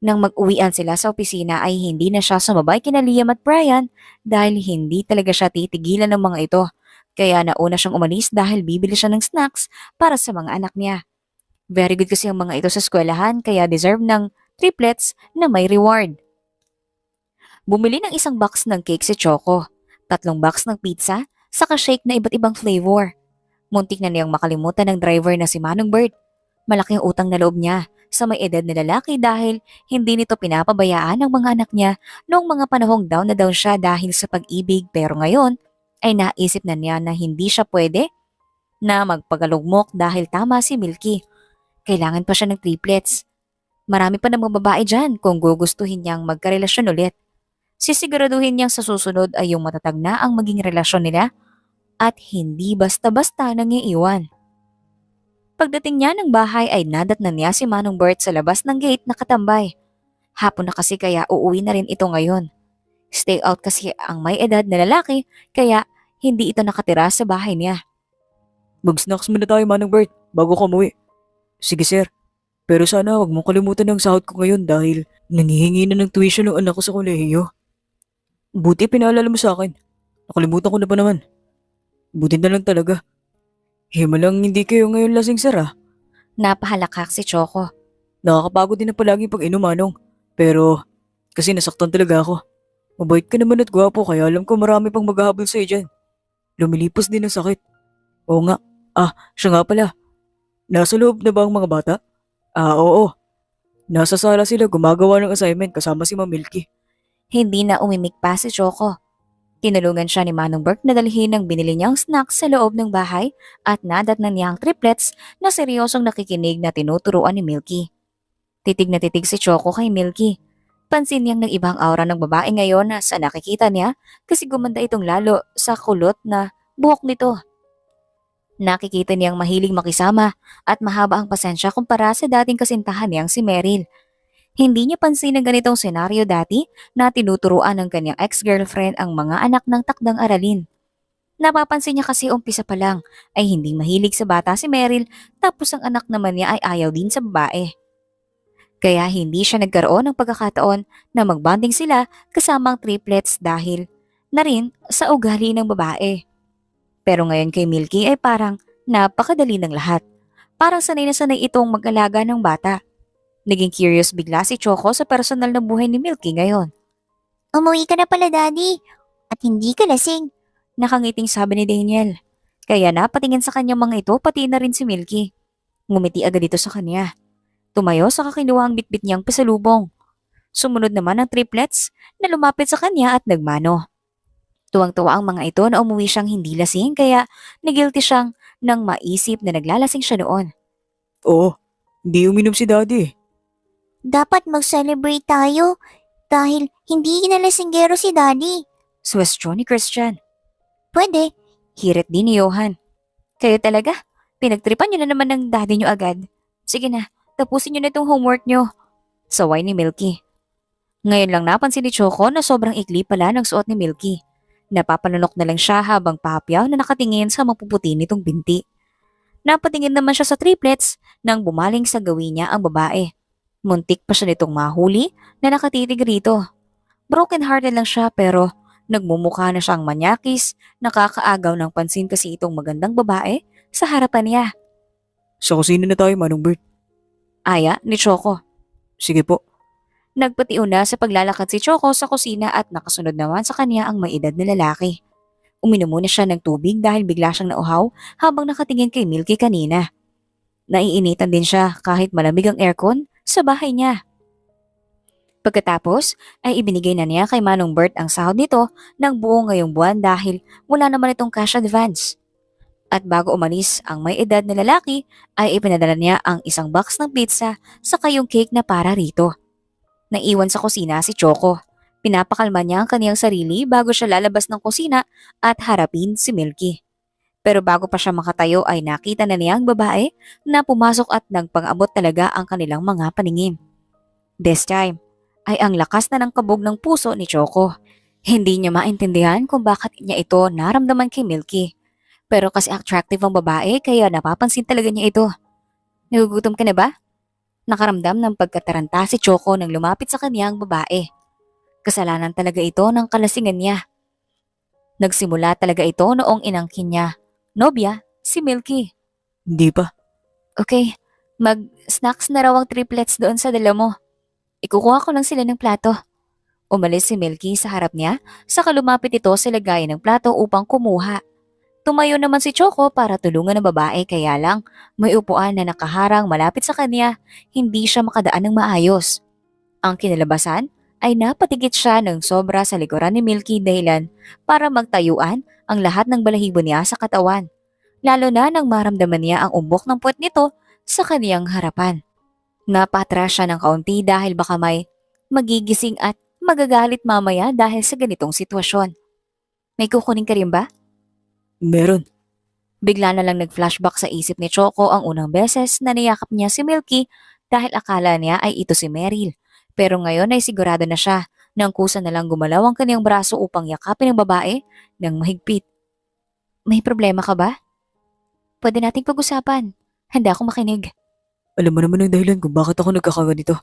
Nang mag-uwian sila sa opisina ay hindi na siya sumabay kina Liam at Brian dahil hindi talaga siya titigilan ng mga ito. Kaya nauna siyang umalis dahil bibili siya ng snacks para sa mga anak niya. Very good kasi ang mga ito sa eskwelahan kaya deserve ng triplets na may reward. Bumili ng isang box ng cake si Choco, 3 box ng pizza, saka shake na iba't ibang flavor. Muntik na niyang makalimutan ng driver na si Manong Bert. Malaki ang utang na loob niya sa may edad na lalaki dahil hindi nito pinapabayaan ang mga anak niya noong mga panahong down na down siya dahil sa pag-ibig pero ngayon ay naisip na niya na hindi siya pwede na magpagalugmok dahil tama si Milky. Kailangan pa siya ng triplets. Marami pa namang babae dyan kung gugustuhin niyang magkarelasyon ulit. Sisiguraduhin niyang sa susunod ay yung matatag na ang maging relasyon nila at hindi basta-basta nang iiwan. Pagdating niya ng bahay ay nadatnan niya si Manong Bert sa labas ng gate nakatambay. Hapon na kasi kaya uuwi na rin ito ngayon. Stay out kasi ang may edad na lalaki kaya hindi ito nakatira sa bahay niya. Mag-snacks muna tayo, Manong Bert, bago ka umuwi. Sige, sir. Pero sana wag mong kalimutan ng sahod ko ngayon dahil nangihingi na ng tuition ng anak ko sa kolehiyo. Buti pinaalala mo sa akin. Nakalimutan ko na ba naman? Buti na lang talaga. Himalang hindi kayo ngayon lasing, sir ah. Napahalakak si Choco. Nakakapagod din na palagi pag-inom, Manong. Pero kasi nasaktan talaga ako. Mabait ka naman at gwapo kaya alam ko marami pang maghahabol sa'yo dyan. Lumilipos din ang sakit. Oo nga. Siya nga pala. Nasa loob na ba ang mga bata? Oo. Nasa sala sila gumagawa ng assignment kasama si Ma'am Milky. Hindi na umimik pa si Choco. Tinulungan siya ni Manong Bert na dalhin ang binili niyang snacks sa loob ng bahay at nadatnan niya ang triplets na seryosong nakikinig na tinuturuan ni Milky. Titig na titig si Choco kay Milky. Pansin niyang nag-ibang aura ng babae ngayon na sa nakikita niya kasi gumanda itong lalo sa kulot na buhok nito. Nakikita niyang mahilig makisama at mahaba ang pasensya kumpara sa dating kasintahan niyang si Meryl. Hindi niya pansin ang ganitong senaryo dati na tinuturuan ng kanyang ex-girlfriend ang mga anak ng takdang aralin. Napapansin niya kasi umpisa pa lang ay hindi mahilig sa bata si Meryl tapos ang anak naman niya ay ayaw din sa babae. Kaya hindi siya nagkaroon ng pagkakataon na magbanding sila kasama ang triplets dahil na rin sa ugali ng babae. Pero ngayon kay Milky ay parang napakadali ng lahat. Parang sanay na sanay itong mag-alaga ng bata. Naging curious bigla si Choco sa personal na buhay ni Milky ngayon. Umuwi ka na pala, Daddy. At hindi ka lasing. Nakangiting sabi ni Daniel. Kaya napatingin sa kanyang mga ito pati na rin si Milky. Ngumiti agad ito sa kanya. Tumayo sa kinuha ang bitbit niyang pasalubong. Sumunod naman ang triplets na lumapit sa kanya at nagmano. Tuwang-tuwa ang mga ito na umuwi siyang hindi lasing kaya nagilty siyang nang maisip na naglalasing siya noon. Oo. Hindi uminom si daddy eh. Dapat mag-celebrate tayo dahil hindi nalasinggero si Daddy. Suwestyon ni Christian. Pwede. Hirit din ni Johan. Kayo talaga? Pinagtripan niyo na naman ng daddy niyo agad. Sige na, tapusin niyo na itong homework niyo. Saway ni Milky. Ngayon lang napansin ni Choco na sobrang ikli pala ng suot ni Milky. Napapanunok na lang siya habang pahapyaw na nakatingin sa mapuputi nitong binti. Napatingin naman siya sa triplets nang bumaling sa gawin niya ang babae. Muntik pa siya nitong mahuli na nakatitig rito. Broken hearted lang siya pero nagmumukha na siyang manyakis, nakakaagaw ng pansin kasi itong magandang babae sa harapan niya. Sa kusina na tayo, Manong Bert. Aya ni Choco. Sige po. Nagpatiuna sa paglalakad si Choco sa kusina at nakasunod naman sa kanya ang may edad na lalaki. Uminom muna siya ng tubig dahil bigla siyang nauhaw habang nakatingin kay Milky kanina. Naiinitan din siya kahit malamig ang aircon sa bahay niya. Pagkatapos ay ibinigay na niya kay Manong Bert ang sahod nito ng buo ngayong buwan dahil wala naman itong cash advance. At bago umalis ang may edad na lalaki ay ipinadala niya ang isang box ng pizza saka yung cake na para rito. Naiwan sa kusina si Choco. Pinapakalma niya ang kaniyang sarili bago siya lalabas ng kusina at harapin si Milky. Pero bago pa siya makatayo ay nakita na niya ang babae na pumasok at nagpang-abot talaga ang kanilang mga paningin. This time ay ang lakas na ng kabog ng puso ni Choco. Hindi niya maintindihan kung bakit niya ito naramdaman kay Milky. Pero kasi attractive ang babae kaya napapansin talaga niya ito. Nagugutom ka na ba? Nakaramdam ng pagkataranta si Choco nang lumapit sa kaniyang babae. Kasalanan talaga ito ng kalasingan niya. Nagsimula talaga ito noong inangkin niya. Nobya, si Milky. Hindi pa. Okay, mag-snacks na raw ang triplets doon sa dala mo. Ikukuha ko lang sila ng plato. Umalis si Milky sa harap niya, saka lumapit ito sa lagayan ng plato upang kumuha. Tumayo naman si Choco para tulungan ng babae kaya lang may upuan na nakaharang malapit sa kanya, hindi siya makadaan ng maayos. Ang kinalabasan ay napatigit siya ng sobra sa likuran ni Milky dahilan para magtayuan ang lahat ng balahibo niya sa katawan. Lalo na nang maramdaman niya ang umbok ng puwet nito sa kaniyang harapan. Napatras siya ng kaunti dahil baka may magigising at magagalit mamaya dahil sa ganitong sitwasyon. May kukunin ka rin ba? Meron. Bigla na lang nag-flashback sa isip ni Choco ang unang beses na niyakap niya si Milky dahil akala niya ay ito si Meryl. Pero ngayon ay sigurado na siya nang kusa na lang gumalaw ang kaniyang braso upang yakapin ang babae ng mahigpit. May problema ka ba? Pwede nating pag-usapan. Handa akong makinig. Alam mo naman ang dahilan kung bakit ako nagkakaganito.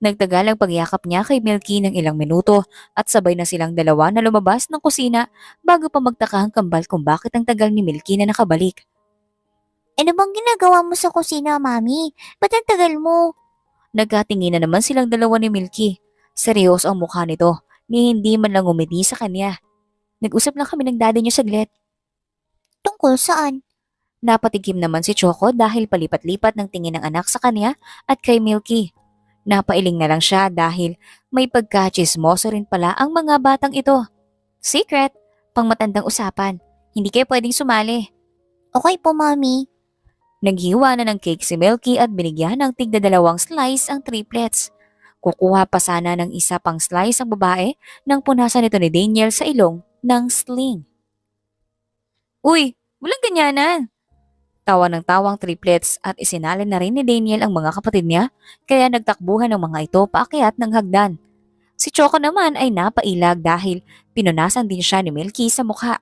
Nagtagal ang pagyakap niya kay Milky ng ilang minuto at sabay na silang dalawa na lumabas ng kusina bago pa magtaka ang kambal kung bakit ang tagal ni Milky na nakabalik. Ano bang ginagawa mo sa kusina, Mami? Ba't ang tagal mo? Nagkatingin na naman silang dalawa ni Milky. Seryoso ang mukha nito ni hindi man lang umiti sa kanya. Nag-usap lang kami ng daddy niyo saglit. Tungkol saan? Napatigim naman si Choco dahil palipat-lipat ng tingin ng anak sa kanya at kay Milky. Napailing na lang siya dahil may pagkachismoso rin pala ang mga batang ito. Secret, pangmatandang usapan. Hindi kayo pwedeng sumali. Okay po, Mami. Naghiwa na ng cake si Milky at binigyan ng tigda-dalawang slice ang triplets. Kukuha pa sana ng isa pang slice ang babae nang punasan ito ni Daniel sa ilong ng sling. Uy, walang ganyanan! Tawa ng tawang triplets at isinalin na rin ni Daniel ang mga kapatid niya kaya nagtakbuhan ng mga ito paakyat ng hagdan. Si Choco naman ay napailag dahil pinunasan din siya ni Milky sa mukha.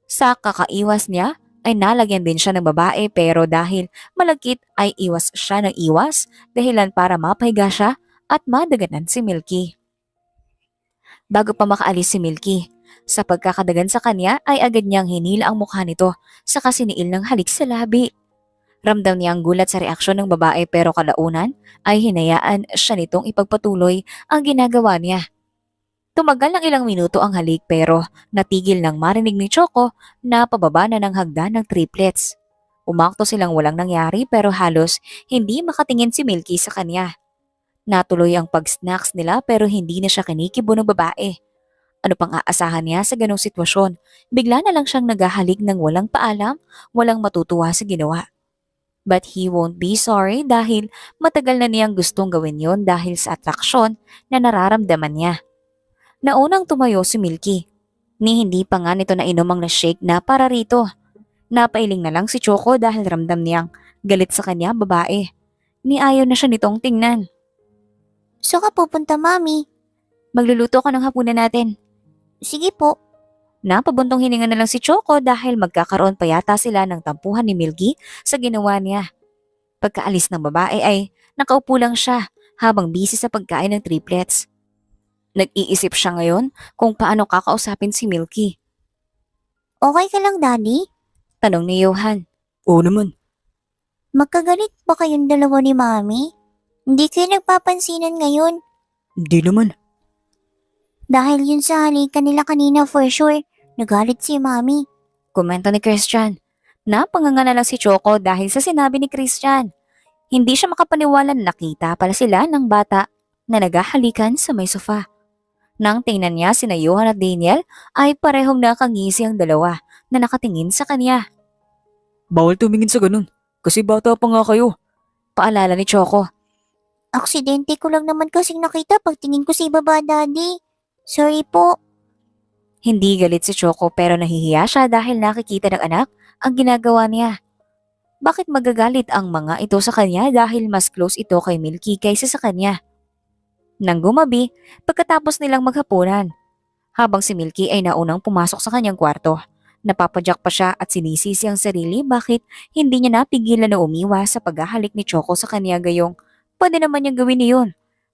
Sa kakaiwas niya ay nalagyan din siya ng babae pero dahil malagkit ay iwas siya ng iwas dahilan para mapahiga siya at madaganan si Milky. Bago pa makaalis si Milky, sa pagkakadagan sa kanya ay agad niyang hinila ang mukha nito sa kasiniil ng halik sa labi. Ramdam niya ang gulat sa reaksyon ng babae pero kalaunan ay hinayaan siya nitong ipagpatuloy ang ginagawa niya. Tumagal ng ilang minuto ang halik pero natigil nang marinig ni Choco na pababa na ng hagdan ng triplets. Umakto silang walang nangyari pero halos hindi makatingin si Milky sa kanya. Natuloy ang pag-snacks nila pero hindi na siya kinikibo ng babae. Ano pang aasahan niya sa ganong sitwasyon? Bigla na lang siyang naghahalik ng walang paalam, walang matutuwa sa ginawa. But he won't be sorry dahil matagal na niyang gustong gawin yon dahil sa atraksyon na nararamdaman niya. Naunang tumayo si Milky. Ni hindi pa nga nito nainom ang na-shake na para rito. Napailing na lang si Choco dahil ramdam niyang galit sa kanya babae. Ni ayaw na siya nitong tingnan. Saan ka pupunta, Mami? Magluluto ka ng hapunan natin. Sige po. Napabuntong hininga na lang si Choco dahil magkakaroon pa yata sila ng tampuhan ni Milky sa ginawa niya. Pagkaalis ng babae ay nakaupo lang siya habang busy sa pagkain ng triplets. Nag-iisip siya ngayon kung paano kakausapin si Milky. Okay ka lang, Daddy? Tanong ni Johan. Oo naman. Magkagalit ba kayong dalawa ni Mami? Hindi kayo nagpapansinan ngayon. Hindi naman. Dahil yun sa halikan nila kanina for sure, nagalit si Mami. Komento ni Christian. Napanganga na lang si Choco dahil sa sinabi ni Christian. Hindi siya makapaniwala na nakita pala sila ng bata na naghahalikan sa may sofa. Nang tingnan niya sina Johan at Daniel ay parehong nakangisi ang dalawa na nakatingin sa kanya. Bawal tumingin sa ganun. Kasi bata pa nga kayo. Paalala ni Choco. Aksidente ko lang naman kasing nakita pagtingin ko sa ibaba, Daddy. Sorry po. Hindi galit si Choco pero nahihiya siya dahil nakikita ng anak ang ginagawa niya. Bakit magagalit ang mga ito sa kanya dahil mas close ito kay Milky kaysa sa kanya? Nang gumabi, pagkatapos nilang maghapunan, habang si Milky ay naunang pumasok sa kanyang kwarto, napapadyak pa siya at sinisisi ang sarili bakit hindi niya napigilan na umiwas sa paghahalik ni Choco sa kanya gayong pwede naman niyang gawin iyon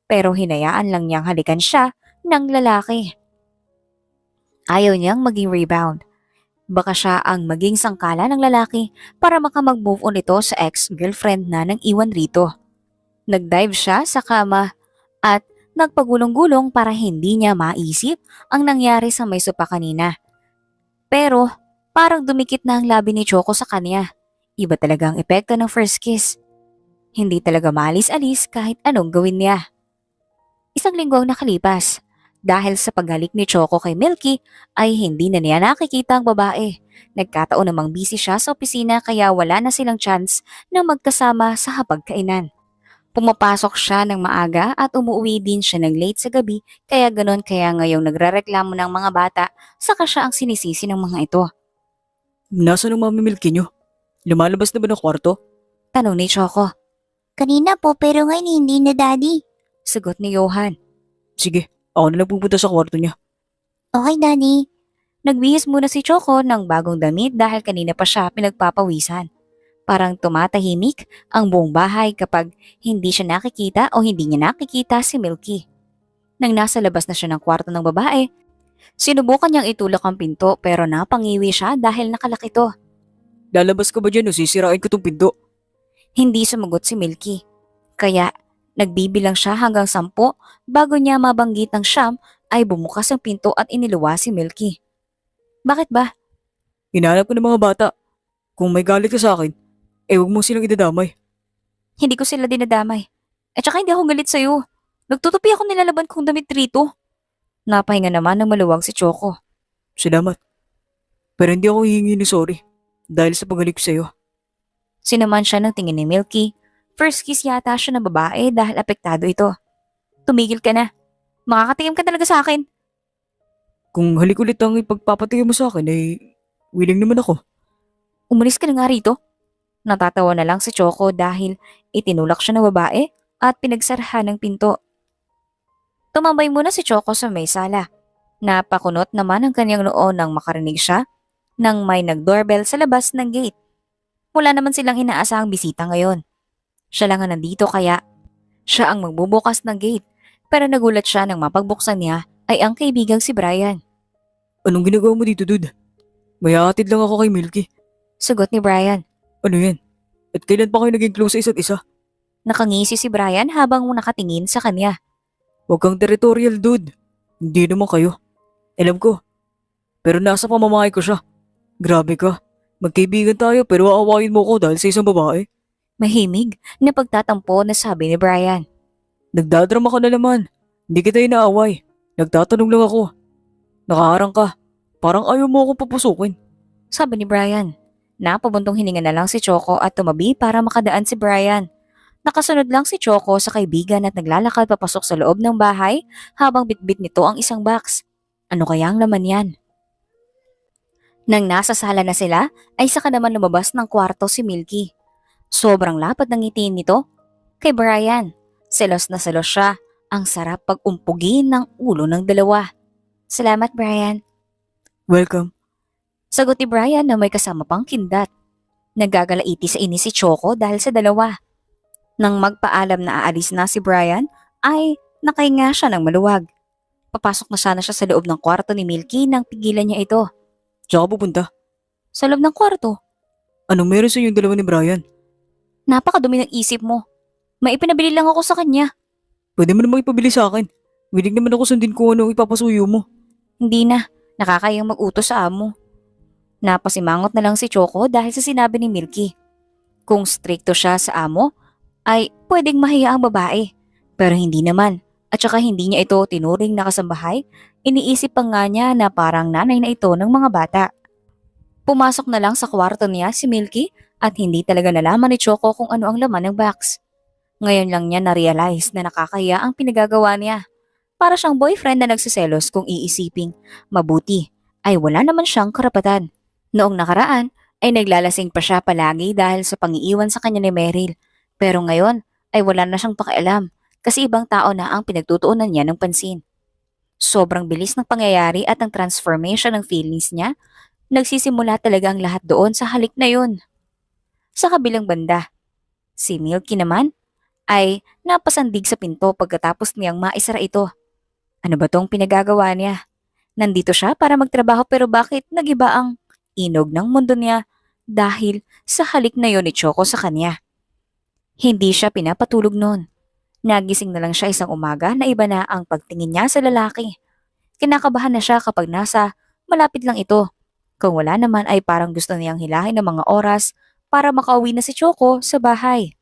pero hinayaan lang niyang halikan siya ng lalaki. Ayaw niyang maging rebound. Baka siya ang maging sangkala ng lalaki para makamag-move on ito sa ex-girlfriend na nang iwan rito. Nag-dive siya sa kama at nagpagulong-gulong para hindi niya maisip ang nangyari sa may sopa kanina. Pero parang dumikit na ang labi ni Choco sa kanya. Iba talaga ang epekto ng first kiss. Hindi talaga maalis-alis kahit anong gawin niya. Isang linggo ang nakalipas. Dahil sa paghalik ni Choco kay Milky ay hindi na niya nakikita ang babae. Nagkataon namang busy siya sa opisina kaya wala na silang chance na magkasama sa hapagkainan. Pumapasok siya ng maaga at umuwi din siya ng late sa gabi kaya ganon kaya ngayong nagrereklamo ng mga bata saka siya ang sinisisi ng mga ito. Nasaan ang Mami Milky nyo? Lumalabas na ba ng kwarto? Tanong ni Choco. Kanina po pero ngayon hindi na, Daddy. Sagot ni Johan. Sige, ako na lang pupunta sa kwarto niya. Okay, Daddy. Nagbihis muna si Choco ng bagong damit dahil kanina pa siya pinagpapawisan. Parang tumatahimik ang buong bahay kapag hindi siya nakikita o hindi niya nakikita si Milky. Nang nasa labas na siya ng kwarto ng babae, sinubukan niyang itulak ang pinto pero napangiwi siya dahil nakalak ito. Lalabas ka ba dyan o sisirain ko tong pinto? Hindi sumagot si Milky. Kaya nagbibilang siya hanggang 10 bago niya mabanggit ng siyam ay bumukas ang pinto at iniluwa si Milky. Bakit ba? Hinahanap ko ng mga bata. Kung may galit ka sa akin, huwag mo silang idadamay. Hindi ko sila dinadamay. At saka hindi ako galit sa'yo. Nagtutupi ako nilalaban kong damit rito. Napahinga naman ng maluwag si Choco. Salamat. Pero hindi ako hihingi ng sorry dahil sa paghalik ko sa'yo. Sinaman siya ng tingin ni Milky. First kiss yata siya ng babae dahil apektado ito. Tumigil ka na. Makakatingin ka talaga sa akin. Kung halik ulit ang ipagpapatigay mo sa akin, willing naman ako. Umalis ka na nga rito. Natatawa na lang si Choco dahil itinulak siya ng babae at pinagsarahan ng pinto. Tumambay muna si Choco sa may sala. Napakunot naman ang kanyang noo nang makarinig siya nang may nag-doorbell sa labas ng gate. Wala naman silang inaasahang bisita ngayon. Siya lang ang nandito kaya siya ang magbubukas ng gate pero nagulat siya nang mapagbuksan niya ay ang kaibigang si Brian. Anong ginagawa mo dito, dude? May hatid lang ako kay Milky. Sagot ni Brian. Ano yan? At kailan pa kayo naging close sa isa't isa? Nakangisi si Brian habang nakatingin sa kanya. Huwag kang territorial, dude. Hindi naman kayo. Alam ko. Pero nasa pamamahay ko siya. Grabe ka. Magkaibigan tayo pero aawain mo ko dahil sa isang babae. Mahimig na pagtatampo na sabi ni Brian. Nagdadrama ka na naman. Hindi kita inaaway. Nagtatanong lang ako. Nakaharang ka. Parang ayaw mo akong papasukin. Sabi ni Brian. Napabuntong hininga na lang si Choco at tumabi para makadaan si Brian. Nakasunod lang si Choco sa kaibigan at naglalakad papasok sa loob ng bahay habang bitbit nito ang isang box. Ano kaya ang laman yan? Nang nasa sala na sila, ay saka naman lumabas ng kwarto si Milky. Sobrang lapad ng ngiti nito kay Brian. Selos na selos siya. Ang sarap pag-umpugin ng ulo ng dalawa. Salamat, Brian. Welcome. Sagot ni Brian na may kasama pang kindat. Nagagalaiti sa inis si Choco dahil sa dalawa. Nang magpaalam na aalis na si Brian, ay nakahinga siya ng maluwag. Papasok na sana siya sa loob ng kwarto ni Milky nang pigilan niya ito. Saan ka pupunta? Sa loob ng kwarto, Anong meron sa yung dalawa ni Brian? napakadumi ng isip mo. May ipinabili lang ako sa kanya. Pwede mo namang ipabili sa akin. Willing naman ako sundin kung ano ang ipapasuyo mo. Hindi na, nakakayang mag-utos sa amo. Napasimangot na lang si Choco dahil sa sinabi ni Milky. Kung strikto siya sa amo, ay pwedeng mahiya ang babae. Pero hindi naman. At saka hindi niya ito tinuring na kasambahay, iniisip pa nga niya na parang nanay na ito ng mga bata. Pumasok na lang sa kwarto niya si Milky at hindi talaga nalaman ni Choco kung ano ang laman ng box. Ngayon lang niya na-realize na nakakahiya ang pinagagawa niya. Para siyang boyfriend na nagsiselos kung iisiping mabuti ay wala naman siyang karapatan. Noong nakaraan ay naglalasing pa siya palagi dahil sa pangiiwan sa kanya ni Meryl. Pero ngayon ay wala na siyang pakialam kasi ibang tao na ang pinagtutuunan niya ng pansin. Sobrang bilis ng pangyayari at ang transformation ng feelings niya, nagsisimula talaga ang lahat doon sa halik na yun. Sa kabilang banda, si Milky naman ay napasandig sa pinto pagkatapos niyang maisara ito. Ano ba tong pinagagawa niya? Nandito siya para magtrabaho pero bakit nagiba ang inog ng mundo niya dahil sa halik na yon ni Choco sa kanya? Hindi siya pinapatulog noon. Nagising na lang siya isang umaga na iba na ang pagtingin niya sa lalaki. Kinakabahan na siya kapag nasa malapit lang ito. Kung wala naman ay parang gusto niyang hilahin ng mga oras para makauwi na si Choco sa bahay.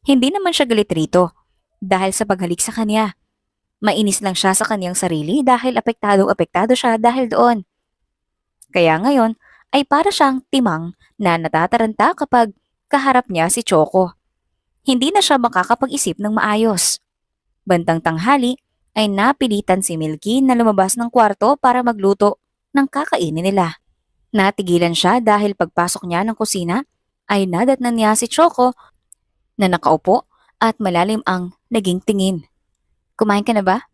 Hindi naman siya galit rito dahil sa paghalik sa kanya. Mainis lang siya sa kanyang sarili dahil apektado siya dahil doon. Kaya ngayon ay para siyang timang na natataranta kapag kaharap niya si Choco. Hindi na siya makakapag-isip ng maayos. Bandang tanghali ay napilitan si Milky na lumabas ng kwarto para magluto ng kakainin nila. Natigilan siya dahil pagpasok niya ng kusina ay nadatnan niya si Choco na nakaupo at malalim ang naging tingin. Kumain ka na ba?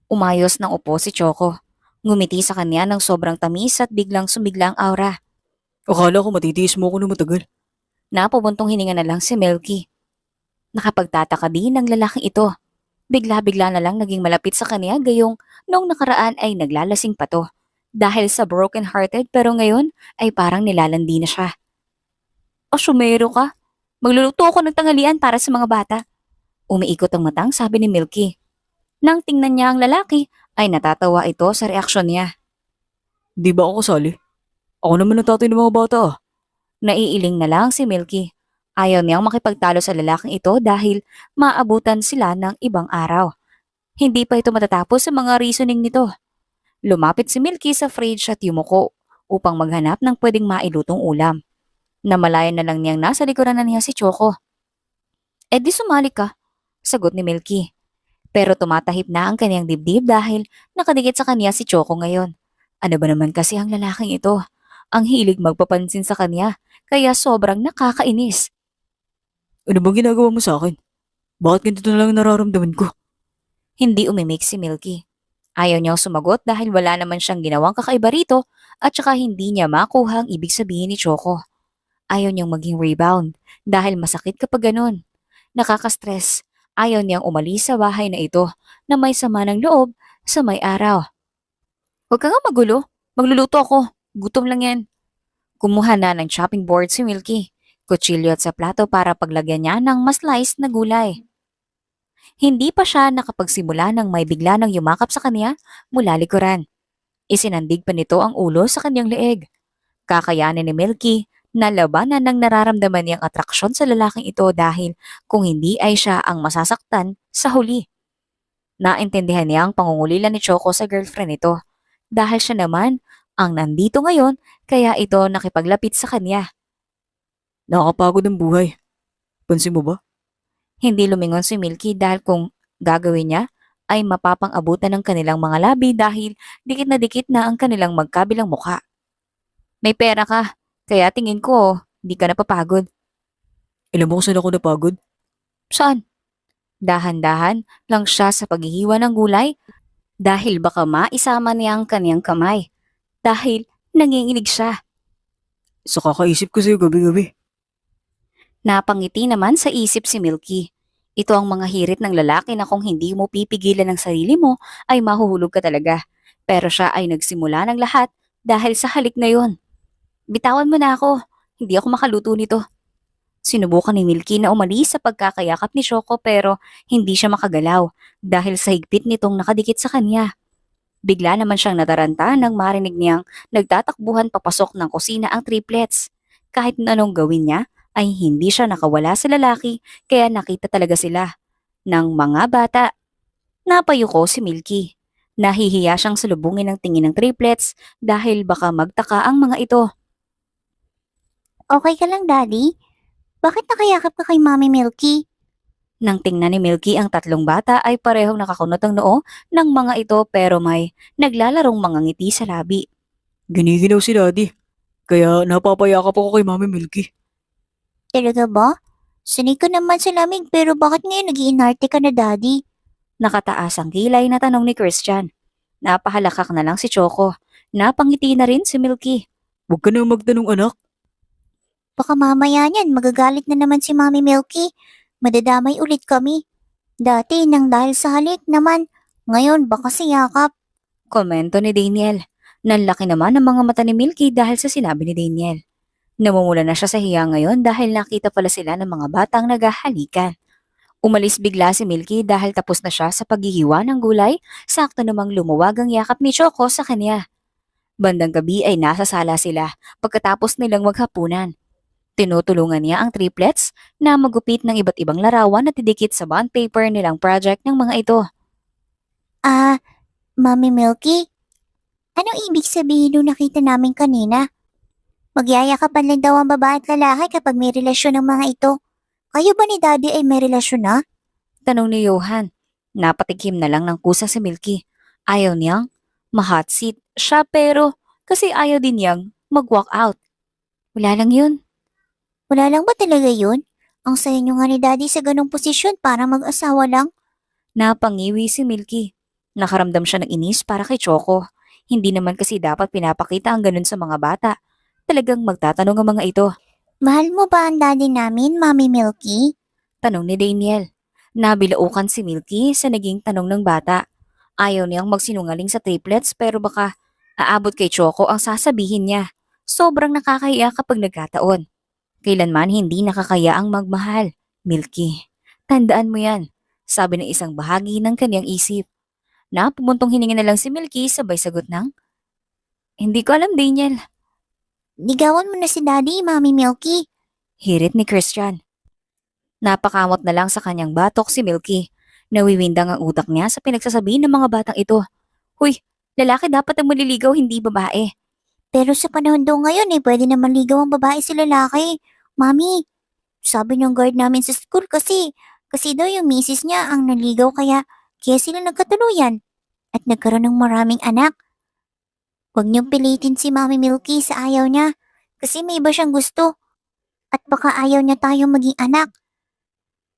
Umayos ng upo si Choco. Ngumiti sa kanya ng sobrang tamis at biglang sumigla ang aura. Akala ko matitiis mo ako na matagal. Napabuntong hininga na lang si Milky. Nakapagtataka din ang lalaking ito. Bigla-bigla na lang naging malapit sa kanya gayong noong nakaraan ay naglalasing pa to. Dahil sa broken-hearted pero ngayon ay parang nilalandi na siya. Asyumero ka. Magluluto ako ng tanghalian para sa mga bata. Umiikot ang matang sabi ni Milky. Nang tingnan niya ang lalaki ay natatawa ito sa reaksyon niya. Di ba ako kasali? Ako naman ang tatay ng mga bata ah. Naiiling na lang si Milky. Ayaw niyang makipagtalo sa lalaking ito dahil maabutan sila ng ibang araw. Hindi pa ito matatapos sa mga reasoning nito. Lumapit si Milky sa fridge at yumuko upang maghanap ng pwedeng mailutong ulam. Namalayan na lang niyang nasa likuran na niya si Choco. Eh di sumali ka, sagot ni Milky. Pero tumatahip na ang kanyang dibdib dahil nakadikit sa kanya si Choco ngayon. Ano ba naman kasi ang lalaking ito? Ang hilig magpapansin sa kanya, kaya sobrang nakakainis. Ano bang ginagawa mo sa akin? Bakit ganito na lang nararamdaman ko? Hindi umimik si Milky. Ayaw niyang sumagot dahil wala naman siyang ginawang kakaiba rito at saka hindi niya makuha ang ibig sabihin ni Choco. Ayaw niyang maging rebound dahil masakit kapag ganun. Nakaka-stress. Ayaw niyang umalis sa bahay na ito na may sama ng loob sa may araw. Huwag ka nga magulo. Magluluto ako. Gutom lang yan. Kumuha na ng chopping board si Milky. Kutsilyo at sa plato para paglagyan niya ng mas sliced na gulay. Hindi pa siya nakapagsimula nang may bigla nang yumakap sa kanya mula likuran. Isinandig pa nito ang ulo sa kanyang leeg. Kakayanin ni Milky na labanan ng nararamdaman niyang atraksyon sa lalaking ito dahil kung hindi ay siya ang masasaktan sa huli. Naintindihan niya ang pangungulila ni Choco sa girlfriend nito dahil siya naman ang nandito ngayon kaya ito nakipaglapit sa kanya. Nakakapagod ang buhay. Pansin mo ba? Hindi lumingon si Milky dahil kung gagawin niya ay mapapang-abutan ng kanilang mga labi dahil dikit na ang kanilang magkabilang mukha. May pera ka, kaya tingin ko di ka napapagod. Alam mo kung saan ako napagod? Saan? Dahan-dahan lang siya sa paghihiwa ng gulay dahil baka maisama niya ang kanyang kamay. Dahil nanginginig siya. Sa kakaisip ko sa'yo gabi-gabi. Napangiti naman sa isip si Milky. Ito ang mga hirit ng lalaki na kung hindi mo pipigilan ng sarili mo ay mahuhulog ka talaga. Pero siya ay nagsimula ng lahat dahil sa halik na yon. Bitawan mo na ako. Hindi ako makaluto nito. Sinubukan ni Milky na umalis sa pagkakayakap ni Choco pero hindi siya makagalaw dahil sa higpit nitong nakadikit sa kanya. Bigla naman siyang nataranta nang marinig niyang nagtatakbuhan papasok ng kusina ang triplets. Kahit na anong gawin niya, ay hindi siya nakawala sa lalaki kaya nakita talaga sila ng mga bata. Napayuko si Milky. Nahihiya siyang salubungin ng tingin ng triplets dahil baka magtaka ang mga ito. Okay ka lang, Daddy? Bakit nakayakap ka kay Mami Milky? Nang tingnan ni Milky ang tatlong bata ay parehong nakakunot ang noo ng mga ito pero may naglalarong mga ngiti sa labi. Giniginaw si Daddy. Kaya napapayakap ako kay Mami Milky. Talaga ba? Sanay ka naman sa lamig pero bakit ngayon nag-iinarte ka na, Daddy? Nakataas ang kilay na tanong ni Christian. Napahalakak na lang si Choco. Napangiti na rin si Milky. Huwag ka na magtanong anak. Baka mamaya niyan magagalit na naman si Mami Milky. Madadamay ulit kami. Dati nang dahil sa halik naman, ngayon baka sa yakap. Komento ni Daniel. Nanlaki naman ang mga mata ni Milky dahil sa sinabi ni Daniel. Namumula na siya sa hiya ngayon dahil nakita pala sila ng mga batang naghahalikan. Umalis bigla si Milky dahil tapos na siya sa paghihiwa ng gulay, sakto namang lumuwag ang yakap ni Choco sa kanya. Bandang gabi ay nasa sala sila pagkatapos nilang maghapunan. Tinutulungan niya ang triplets na magupit ng iba't ibang larawan na tidikit sa bond paper nilang project ng mga ito. Mami Milky? Anong ibig sabihin nung nakita namin kanina? Magyayakapan lang daw ang babae at lalaki kapag may relasyon ng mga ito. Kayo ba ni Daddy ay may relasyon na? Tanong ni Johan. Napatikim na lang ng kusa si Milky. Ayaw niyang ma-hot seat siya pero kasi ayaw din niyang mag-walk out. Wala lang yun. Wala lang ba talaga yun? Ang saya nyo nga ni Daddy sa ganong posisyon para mag-asawa lang. Napangiwi si Milky. Nakaramdam siya ng inis para kay Choco. Hindi naman kasi dapat pinapakita ang ganun sa mga bata. Talagang magtatanong ang mga ito. Mahal mo ba ang Daddy namin, Mami Milky? Tanong ni Daniel. Nabilaukan si Milky sa naging tanong ng bata. Ayaw niyang magsinungaling sa triplets pero baka aabot kay Choco ang sasabihin niya. Sobrang nakakahiya kapag nagkataon. Kailanman hindi nakakaya ang magmahal. Milky, tandaan mo yan. Sabi ng isang bahagi ng kanyang isip. Na pumuntong hininga na lang si Milky sabay sagot ng, hindi ko alam, Daniel. Ligawan mo na si Daddy, Mami Milky. Hirit ni Christian. Napakamot na lang sa kanyang batok si Milky. Nawiwindang ang utak niya sa pinagsasabi ng mga batang ito. Huy, lalaki dapat ang maliligaw, hindi babae. Pero sa panahon daw ngayon pwede naman ligaw ang babae sa lalaki. Mami, sabi ng guard namin sa school kasi daw yung misis niya ang naligaw kaya sila nagkatuluyan at nagkaroon ng maraming anak. Huwag niyong pilitin si Mami Milky sa ayaw niya kasi may iba siyang gusto at baka ayaw niya tayong maging anak.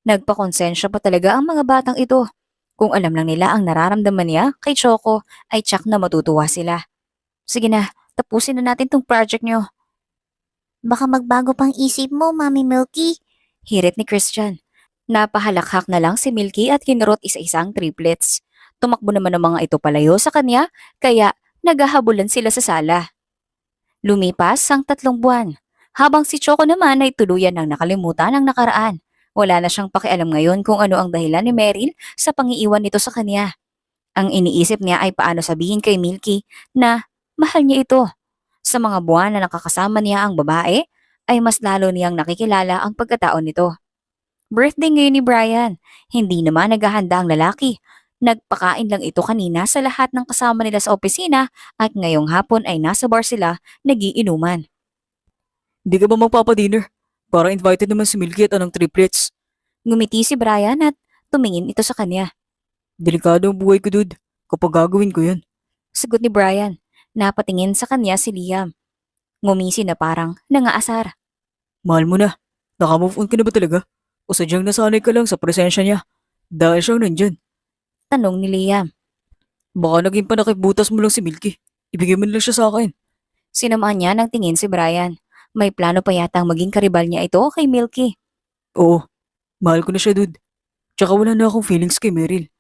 Nagpakonsensya pa talaga ang mga batang ito. Kung alam lang nila ang nararamdaman niya kay Choco ay tsak na matutuwa sila. Sige na, tapusin na natin tong project niyo. Baka magbago pang isip mo, Mami Milky. Hirit ni Christian. Napahalakhak na lang si Milky at kinurot isa-isang triplets. Tumakbo naman ang mga ito palayo sa kanya kaya naghahabulan sila sa sala. Lumipas ang 3 buwan. Habang si Choco naman ay tuluyan ng nakalimutan ang nakaraan. Wala na siyang pakialam ngayon kung ano ang dahilan ni Meryl sa pangiiwan nito sa kanya. Ang iniisip niya ay paano sabihin kay Milky na mahal niya ito. Sa mga buwan na nakakasama niya ang babae, ay mas lalo niyang nakikilala ang pagkatao nito. Birthday ngayon ni Brian. Hindi naman naghahanda ang lalaki. Nagpakain lang ito kanina sa lahat ng kasama nila sa opisina at ngayong hapon ay nasa bar sila nagiinuman. Hindi ka ba magpapadinner? Para invited naman si Milky at anong triplets. Ngumiti si Brian at tumingin ito sa kanya. Delikado ang buhay ko, dude. Kapag gagawin ko yan. Sagot ni Brian. Napatingin sa kanya si Liam. Ngumisi na parang nangaasar. Mahal mo na. Nakamove on ka na ba talaga? O sadyang nasanay ka lang sa presensya niya? Dahil siyang nandyan. Tanong ni Liam. Baka naging panakibutas mo lang si Milky. Ibigay mo na lang siya sa akin. Sinamaan niya ng tingin si Brian. May plano pa yatang maging karibal niya ito kay Milky. Oo. Mahal ko na siya, dude. Tsaka wala na akong feelings kay Meryl.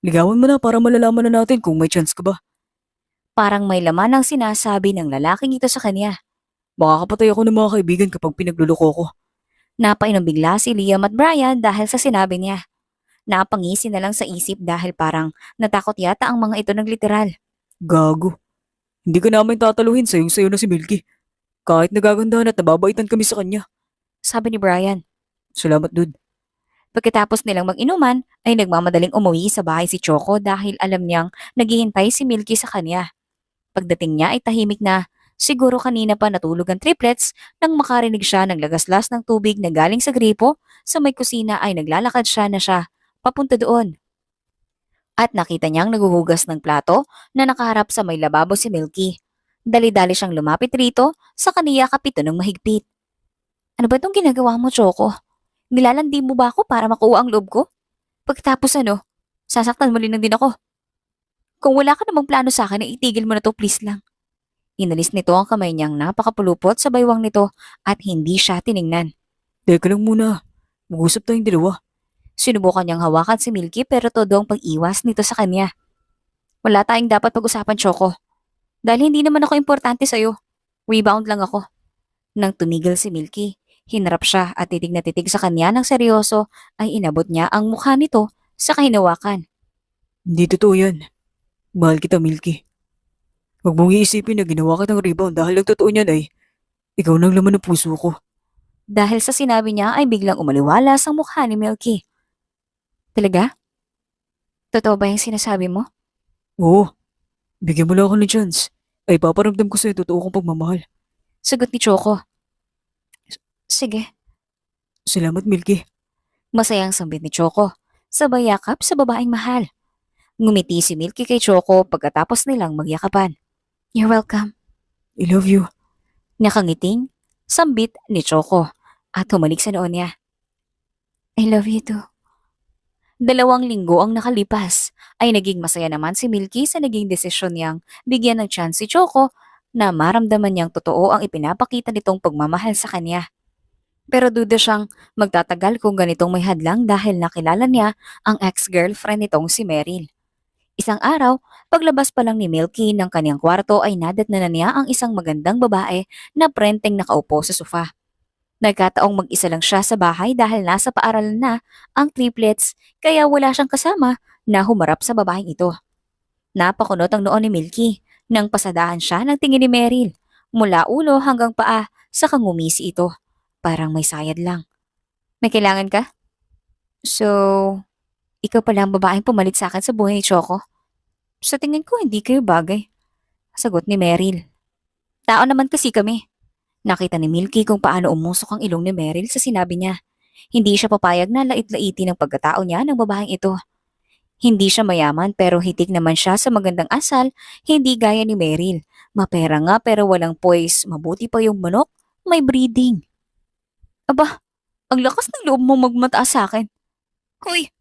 Ligawan mo na para malalaman na natin kung may chance ka ba. Parang may laman ang sinasabi ng lalaking ito sa kanya. Baka kapatay ako ng mga kaibigan kapag pinagluloko ko. Napainom bigla si Liam at Brian dahil sa sinabi niya. Napangisi na lang sa isip dahil parang natakot yata ang mga ito ng literal. Gago. Hindi ka namin tataluhin sayong-sayo na si Milky. Kahit nagagandahan at nababaitan kami sa kanya. Sabi ni Brian. Salamat, dude. Pagkatapos nilang mag-inuman ay nagmamadaling umuwi sa bahay si Choco dahil alam niyang naghihintay si Milky sa kanya. Pagdating niya ay tahimik na. Siguro kanina pa natulog ang triplets nang makarinig siya ng lagaslas ng tubig na galing sa gripo sa may kusina ay naglalakad siya papunta doon. At nakita niyang naguhugas ng plato na nakaharap sa may lababo si Milky. Dali-dali siyang lumapit rito sa kaniya kapito ng mahigpit. Ano ba itong ginagawa mo, Choco? Nilalandi mo ba ako para makuha ang loob ko? Pagkatapos sasaktan mo rin din ako. Kung wala ka namang plano sa akin, ay itigil mo na to please lang. Inalis nito ang kamay niyang napakapulupot sa baywang nito at hindi siya tiningnan. Teka lang muna. Mag-usap tayong dalawa. Sinubukan niyang hawakan si Milky pero todo ang pag-iwas nito sa kanya. Wala tayong dapat pag-usapan, Choco. Dahil hindi naman ako importante sa'yo. Rebound lang ako. Nang tumigil si Milky, hinarap siya at titig na titig sa kanya ng seryoso ay inabot niya ang mukha nito sa kahinawakan. Hindi totoo yan. Mahal kita, Milky. Huwag mong iisipin na ginawa kitang rebound dahil ang totoo niyan ay ikaw nang laman ng puso ko. Dahil sa sinabi niya ay biglang umaliwalas ang mukha ni Milky. Talaga? Totoo ba yung sinasabi mo? Oo. Bigyan mo lang ako ng chance. Ay paparamdam ko sa'yo totoo kong pagmamahal. Sagot ni Choco. Sige. Salamat, Milky. Masayang sambit ni Choco. Sabay yakap sa babaeng mahal. Ngumiti si Milky kay Choco pagkatapos nilang magyakapan. You're welcome. I love you. Nakangiting, sambit ni Choco at humalik sa noon niya. I love you too. 2 linggo ang nakalipas ay naging masaya naman si Milky sa naging desisyon niyang bigyan ng chance si Choco na maramdaman niyang totoo ang ipinapakita nitong pagmamahal sa kanya. Pero duda siyang magtatagal kung ganitong may hadlang dahil nakilala niya ang ex-girlfriend nitong si Meryl. Isang araw, paglabas pa lang ni Milky ng kanyang kwarto ay nadatnan na niya ang isang magandang babae na prenteng nakaupo sa sofa. Nagkataong mag-isa lang siya sa bahay dahil nasa paaralan na ang triplets kaya wala siyang kasama na humarap sa babaeng ito. Napakunot ang noon ni Milky nang pasadahan siya ng tingin ni Meryl. Mula ulo hanggang paa sa kangumisi ito. Parang may sayad lang. May kailangan ka? So, ikaw pala ang babaeng pumalit sa akin sa buhay ni Choco. Sa tingin ko hindi kayo bagay. Sagot ni Meryl. Tao naman kasi kami. Nakita ni Milky kung paano umusok ang ilong ni Meryl sa sinabi niya. Hindi siya papayag na lait-laitin ang pagkatao niya ng babaeng ito. Hindi siya mayaman pero hitik naman siya sa magandang asal, hindi gaya ni Meryl. Mapera nga pero walang poise, mabuti pa yung manok, may breeding. Aba, ang lakas ng loob mo magmataas sa akin. Hoy,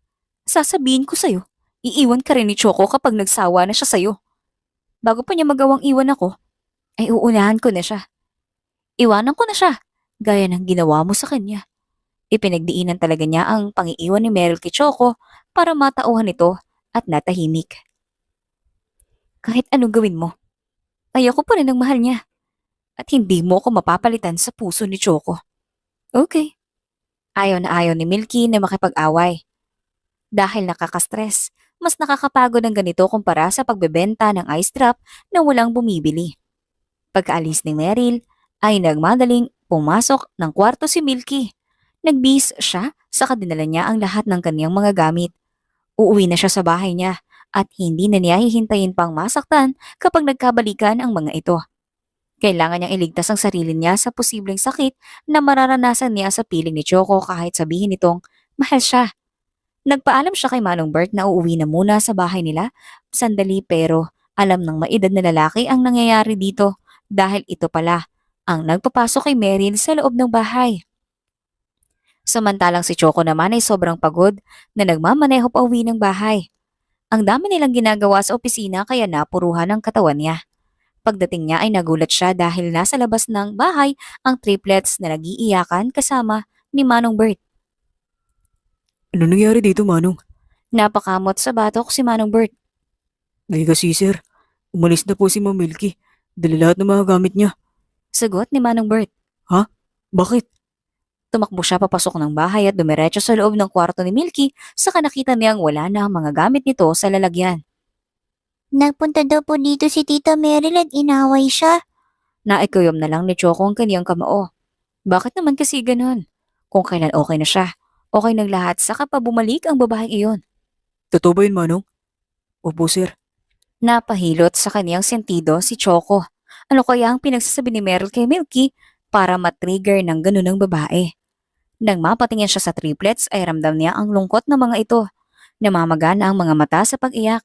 sasabihin ko sa'yo, iiwan ka rin ni Choco kapag nagsawa na siya sa'yo. Bago pa niya magawang iwan ako, ay uunahan ko na siya. Iwanan ko na siya, gaya ng ginawa mo sa kanya. Ipinagdiinan talaga niya ang pangiiwan ni Meryl kay Choco para matauhan ito at natahimik. Kahit anong gawin mo, ayoko pa rin ang mahal niya. At hindi mo ako mapapalitan sa puso ni Choco. Okay. Ayaw na ayaw ni Milky na makipag-away. Dahil nakaka-stress, mas nakakapagod ang ganito kumpara sa pagbebenta ng ice drop na walang bumibili. Pagkaalis ni Meryl, ay nagmadaling pumasok ng kwarto si Milky. Nagbihis siya sa kadinala niya ang lahat ng kaniyang mga gamit. Uuwi na siya sa bahay niya at hindi na niya hihintayin pang masaktan kapag nagkabalikan ang mga ito. Kailangan niyang iligtas ang sarili niya sa posibleng sakit na mararanasan niya sa piling ni Choco kahit sabihin nitong mahal siya. Nagpaalam siya kay Manong Bert na uuwi na muna sa bahay nila sandali pero alam ng maedad na lalaki ang nangyayari dito dahil ito pala ang nagpapasok kay Meryl sa loob ng bahay. Samantalang si Choco naman ay sobrang pagod na nagmamaneho pa uwi ng bahay. Ang dami nilang ginagawa sa opisina kaya napuruhan ang katawan niya. Pagdating niya ay nagulat siya dahil nasa labas ng bahay ang triplets na nag-iiyakan kasama ni Manong Bert. Ano nangyari dito, Manong? Napakamot sa batok si Manong Bert. Ay kasi sir, umalis na po si Ma'am Milky. Dala lahat ng mga gamit niya. Sagot ni Manong Bert. Bakit? Tumakbo siya papasok ng bahay at dumiretso sa loob ng kwarto ni Milky saka nakita niyang wala na ang mga gamit nito sa lalagyan. Nagpunta daw po dito si Tita Meryl at inaway siya. Naikuyom na lang ni Choco ang kaniyang kamao. Bakit naman kasi ganun? Kung kailan okay na siya, okay ng lahat saka pa bumalik ang babaeng iyon. Totoo ba yun, Manong? Opo, sir. Napahilot sa kaniyang sentido si Choco. Ano kaya ang pinagsasabi ni Meryl kay Milky para matrigger ng ganun ng babae? Nang mapatingin siya sa triplets ay ramdam niya ang lungkot ng mga ito. Namamaga na ang mga mata sa pag-iyak.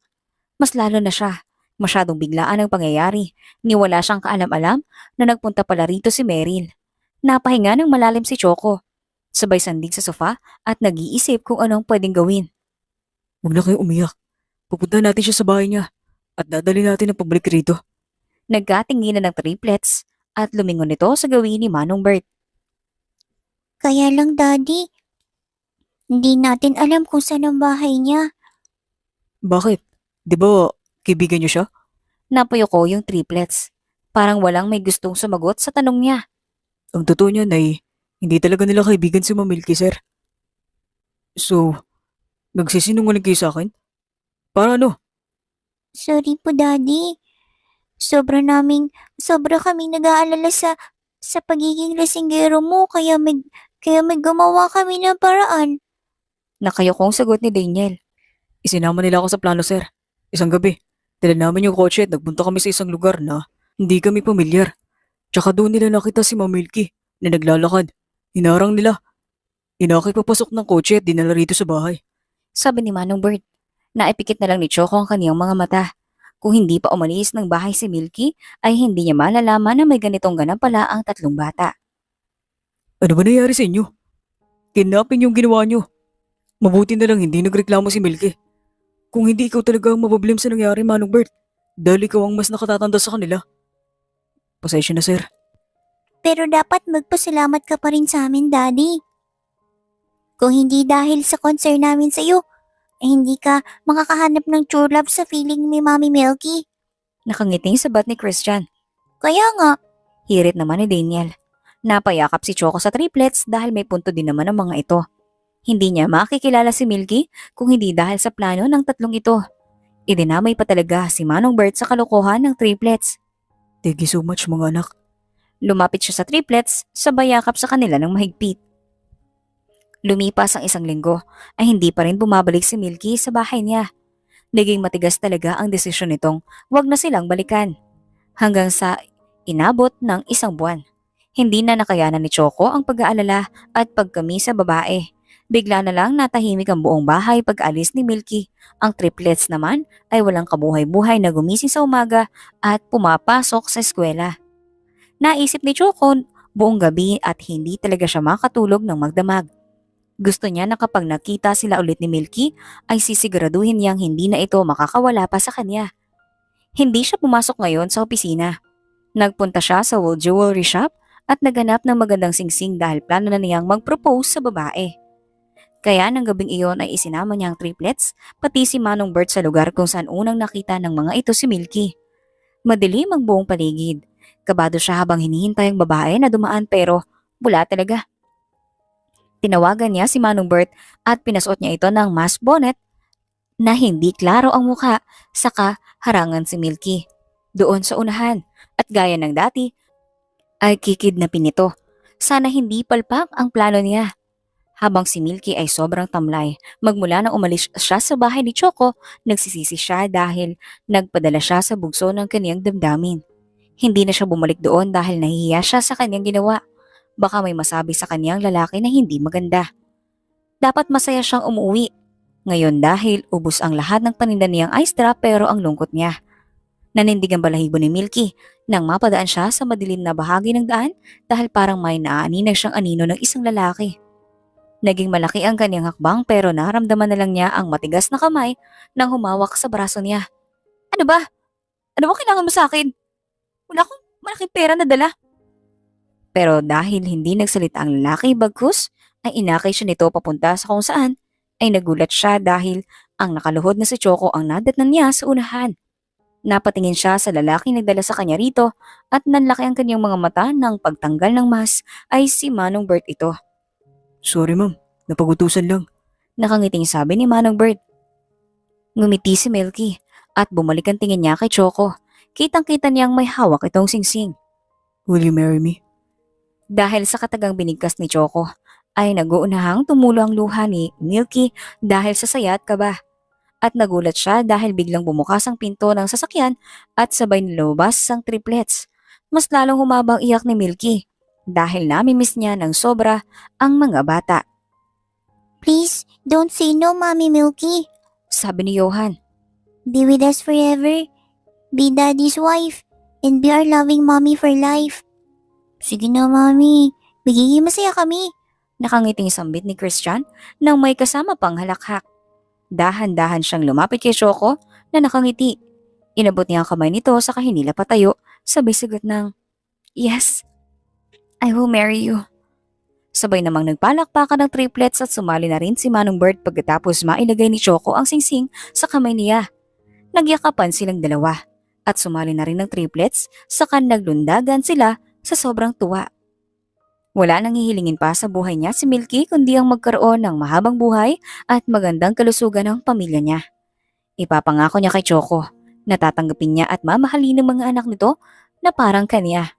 Mas lalo na siya. Masyadong biglaan ang pangyayari. Niwala siyang kaalam-alam na nagpunta pala rito si Meryl. Napahinga ng malalim si Choco. Sabay sandig sa sofa at nag-iisip kung anong pwedeng gawin. Huwag na kayo umiyak. Pupunta natin siya sa bahay niya. At dadali natin ang pabalik rito. Nagkatinginan ng triplets at lumingon ito sa gawin ni Manong Bert. Kaya lang, Daddy, hindi natin alam kung saan ang bahay niya. Bakit? Di ba, kaibigan niyo siya? Napuyoko yung triplets. Parang walang may gustong sumagot sa tanong niya. Ang totoo niyan ay, hindi talaga nila kaibigan si Ma'am Milky, sir. So, nagsisinungaling kayo sa akin? Para ano? Sorry po, Daddy. Sobra kaming nag-aalala sa pagiging lasinggero mo kaya may gumawa kami ng paraan. Nakayokong sagot ni Daniel. Isinama nila ako sa plano, sir. Isang gabi, dala namin yung kotse at nagpunta kami sa isang lugar na hindi kami pamilyar. Tsaka doon nila nakita si Ma'am Milky na naglalakad. Hinarang nila. Inakay papasok ng kotse at dinala rito sa bahay. Sabi ni Manong Bert. Naipikit na lang ni Choco ang kaniyang mga mata. Kung hindi pa umalis ng bahay si Milky, ay hindi niya malalaman na may ganitong ganap pala ang tatlong bata. Ano ba nangyari sa inyo? Kidnapping yung ginawa nyo. Mabuti na lang hindi nagreklamo si Milky. Kung hindi ikaw talaga ang mabablim sa nangyari, Manong Bert, dahil ikaw ang mas nakatatanda sa kanila. Pasensya na, sir. Pero dapat magpasalamat ka pa rin sa amin, Daddy. Kung hindi dahil sa concern namin sa iyo, hindi ka makakahanap ng true love sa feeling ni Mami Milky. Nakangiting sabat ni Christian. Kaya nga, Hirit naman ni Daniel. Napayakap si Choco sa triplets dahil may punto din naman ang mga ito. Hindi niya makikilala si Milky kung hindi dahil sa plano ng tatlong ito. Idinamay pa talaga si Manong Bert sa kalokohan ng triplets. Thank you so much, mga anak. Lumapit siya sa triplets, sabay yakap sa kanila ng mahigpit. Lumipas ang isang linggo ay hindi pa rin bumabalik si Milky sa bahay niya. Naging matigas talaga ang desisyon nitong wag na silang balikan. Hanggang sa inabot ng isang buwan. Hindi na nakayanan ni Choco ang pag-aalala at pagkami sa babae. Bigla na lang natahimik ang buong bahay pag-alis ni Milky. Ang triplets naman ay walang kabuhay-buhay na gumising sa umaga at pumapasok sa eskwela. Naisip ni Choco buong gabi at hindi talaga siya makatulog ng magdamag. Gusto niya na kapag nakita sila ulit ni Milky ay sisiguraduhin niyang hindi na ito makakawala pa sa kanya. Hindi siya pumasok ngayon sa opisina. Nagpunta siya sa World Jewelry Shop at naganap ng magandang singsing dahil plano na niyang mag-propose sa babae. Kaya ng gabing iyon ay isinama niya ang triplets pati si Manong Bert sa lugar kung saan unang nakita ng mga ito si Milky. Madilim ang buong paligid. Kabado siya habang hinihintay ang babae na dumaan pero wala talaga. Tinawagan niya si Manong Bert at pinasuot niya ito ng mask bonnet na hindi klaro ang mukha saka harangan si Milky. Doon sa unahan at gaya ng dati ay kikidnapin nito. Sana hindi palpak ang plano niya. Habang si Milky ay sobrang tamlay, magmula nang umalis siya sa bahay ni Choco, nagsisisi siya dahil nagpadala siya sa bugso ng kaniyang damdamin. Hindi na siya bumalik doon dahil nahihiya siya sa kaniyang ginawa. Baka may masabi sa kaniyang lalaki na hindi maganda. Dapat masaya siyang umuwi. Ngayon dahil ubos ang lahat ng paninda niyang ice drop pero ang lungkot niya. Nanindig ang balahibo ni Milky nang mapadaan siya sa madilim na bahagi ng daan dahil parang may naaaninag siyang anino ng isang lalaki. Naging malaki ang kanyang hakbang pero naramdaman na lang niya ang matigas na kamay nang humawak sa braso niya. Ano ba? Ano ba kailangan mo sa akin? Wala akong malaking pera na dala. Pero dahil hindi nagsalita ang lalaki bagkus, ay inakay siya nito papunta sa kung saan, ay nagulat siya dahil ang nakaluhod na si Choco ang nadatnan niya sa unahan. Napatingin siya sa lalaking nagdala sa kanya rito at nanlaki ang kanyang mga mata nang pagtanggal ng mask ay si Manong Bert ito. Sorry ma'am, napagutusan lang. Nakangiting sabi ni Manong Bert. Ngumiti si Milky at bumalik ang tingin niya kay Choco. Kitang-kita niyang may hawak itong singsing. Will you marry me? Dahil sa katagang binigkas ni Choco, ay nag-uunahang tumulo ang luha ni Milky dahil sa saya at kaba. At nagulat siya dahil biglang bumukas ang pinto ng sasakyan at sabay nilabas ang triplets. Mas lalong humabang iyak ni Milky dahil namimiss niya ng sobra ang mga bata. Please, don't say no, Mommy Milky. Sabi ni Johan. Be with us forever. Be Daddy's wife. And be our loving mommy for life. Sige na, Mommy. Magiging masaya kami. Nakangiting sambit ni Christian nang may kasama pang halakhak. Dahan-dahan siyang lumapit kay Choco na nakangiti. Inabot niya ang kamay nito sa kahinila patayo, sabay sagot ng, Yes, I will marry you. Sabay namang nagpalakpakan ng triplets at sumali na rin si Manong Bert pagkatapos mailagay ni Choco ang singsing sa kamay niya. Nagyakapan silang dalawa at sumali na rin ng triplets saka naglundagan sila sa sobrang tuwa. Wala nang hihilingin pa sa buhay niya si Milky kundi ang magkaroon ng mahabang buhay at magandang kalusugan ng pamilya niya. Ipapangako niya kay Choco na tatanggapin niya at mamahalin ng mga anak nito na parang kanya.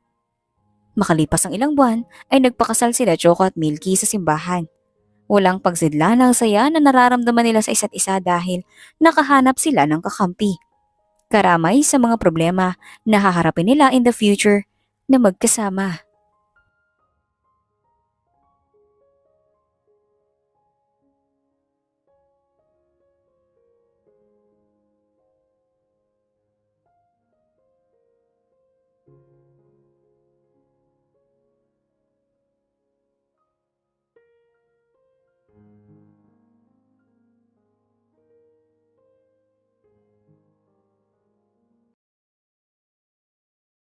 Makalipas ang ilang buwan ay nagpakasal sila Choco at Milky sa simbahan. Walang pagsidla ng saya na nararamdaman nila sa isa't isa dahil nakahanap sila ng kakampi. Karamay sa mga problema na haharapin nila in the future na magkasama.